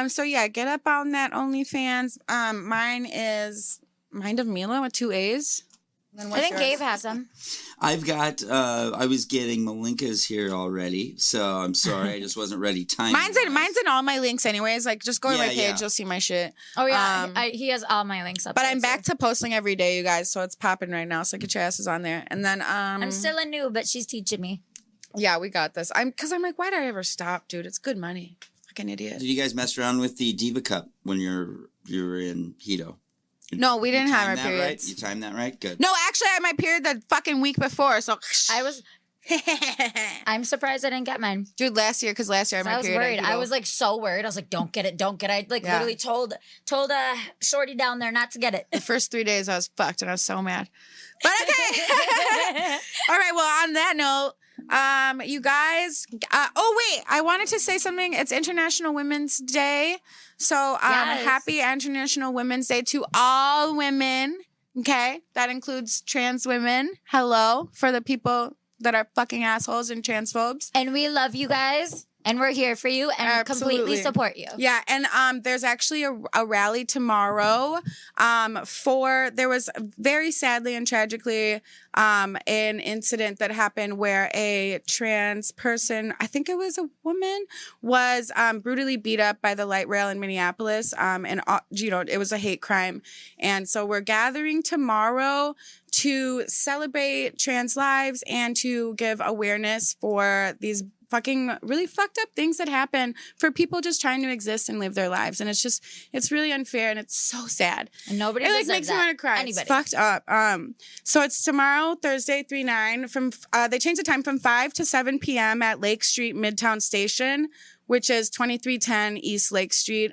So yeah, get up on that OnlyFans. Mine is Mind of Mila with 2 A's. And then I think what's yours? Gabe has them. I've got. I was getting Malinka's here already, so I'm sorry. I just wasn't ready. Time. Mine's in all my links anyways. Like, just go to my Yeah, page, yeah. you'll see my shit. Oh yeah, Um, he has all my links up. But there, I'm back too. to posting every day, you guys. So it's popping right now. So get your asses on there. And then I'm still a new, but she's teaching me. yeah, we got this. I'm like, why did I ever stop, dude? It's good money. Fucking idiot. Did you guys mess around with the Diva Cup when you were in Hedo? No, we didn't have our Timed that right? periods. You timed that right? Good. No, actually, I had my period the fucking week before. So I'm surprised I didn't get mine. dude, last year I had my I was period. worried. at I Hedo. was like so worried. I was like, don't get it. I like Yeah. literally told Shorty down there not to get it. The first 3 days I was fucked and I was so mad. But okay. All right. Well, on that note, you guys. Oh wait, I wanted to say something. It's International Women's Day, so Yes. happy International Women's Day to all women. Okay, that includes trans women. Hello for the people that are fucking assholes and transphobes. And we love you guys. And we're here for you and completely Absolutely. support you. Yeah, and there's actually a rally tomorrow. There was very sadly and tragically an incident that happened where a trans person, I think it was a woman, was brutally beat up by the light rail in Minneapolis. And it was a hate crime. And so we're gathering tomorrow to celebrate trans lives and to give awareness for these fucking really fucked up things that happen for people just trying to exist and live their lives. And it's really unfair and it's so sad. And nobody It deserves makes me that. want to cry. Anybody. It's fucked up. So it's tomorrow, Thursday, 3/9 from, they changed the time from 5 to 7 p.m. at Lake Street Midtown Station, which is 2310 East Lake Street.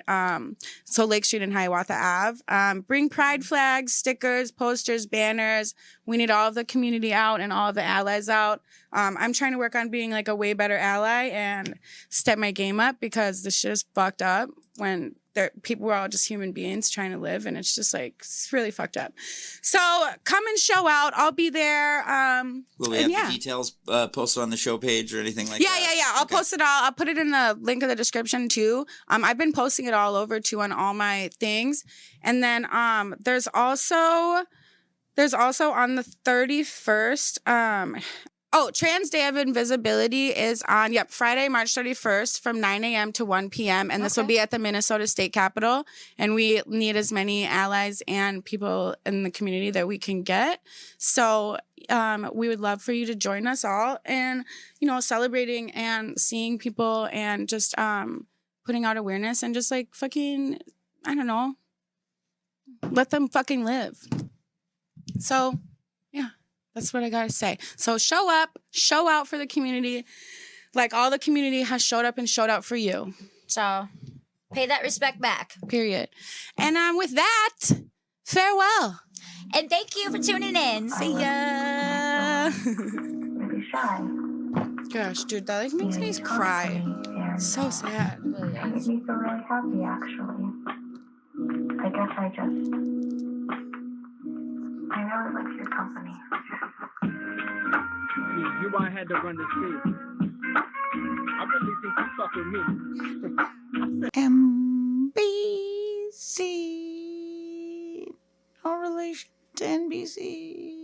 So Lake Street and Hiawatha Ave. Bring pride flags, stickers, posters, banners. We need all of the community out and all of the allies out. I'm trying to work on being like a way better ally and step my game up because this shit is fucked up when people are all just human beings trying to live, and it's just like, it's really fucked up. So come and show out. I'll be there. Will we have the details posted on the show page or anything like that? Yeah. I'll post it all. I'll put it in the link of the description too. I've been posting it all over too on all my things. And then there's also on the 31st, Trans Day of Invisibility is on, Friday, March 31st from 9 a.m. to 1 p.m. And this will be at the Minnesota State Capitol. And we need as many allies and people in the community that we can get. So we would love for you to join us all and, celebrating and seeing people and just putting out awareness and just like fucking, I don't know, let them fucking live. So, yeah. That's what I gotta say. So show up, show out for the community, like all the community has showed up and showed out for you. So pay that respect back. Period. And with that, farewell. And thank you for tuning in. See ya. Maybe shy. Gosh, dude, that like makes me cry. So sad. It made me feel really happy, actually. I guess I really like your company. You why I had to run the street. I really think you fuck with me. MBC. No relation to NBC.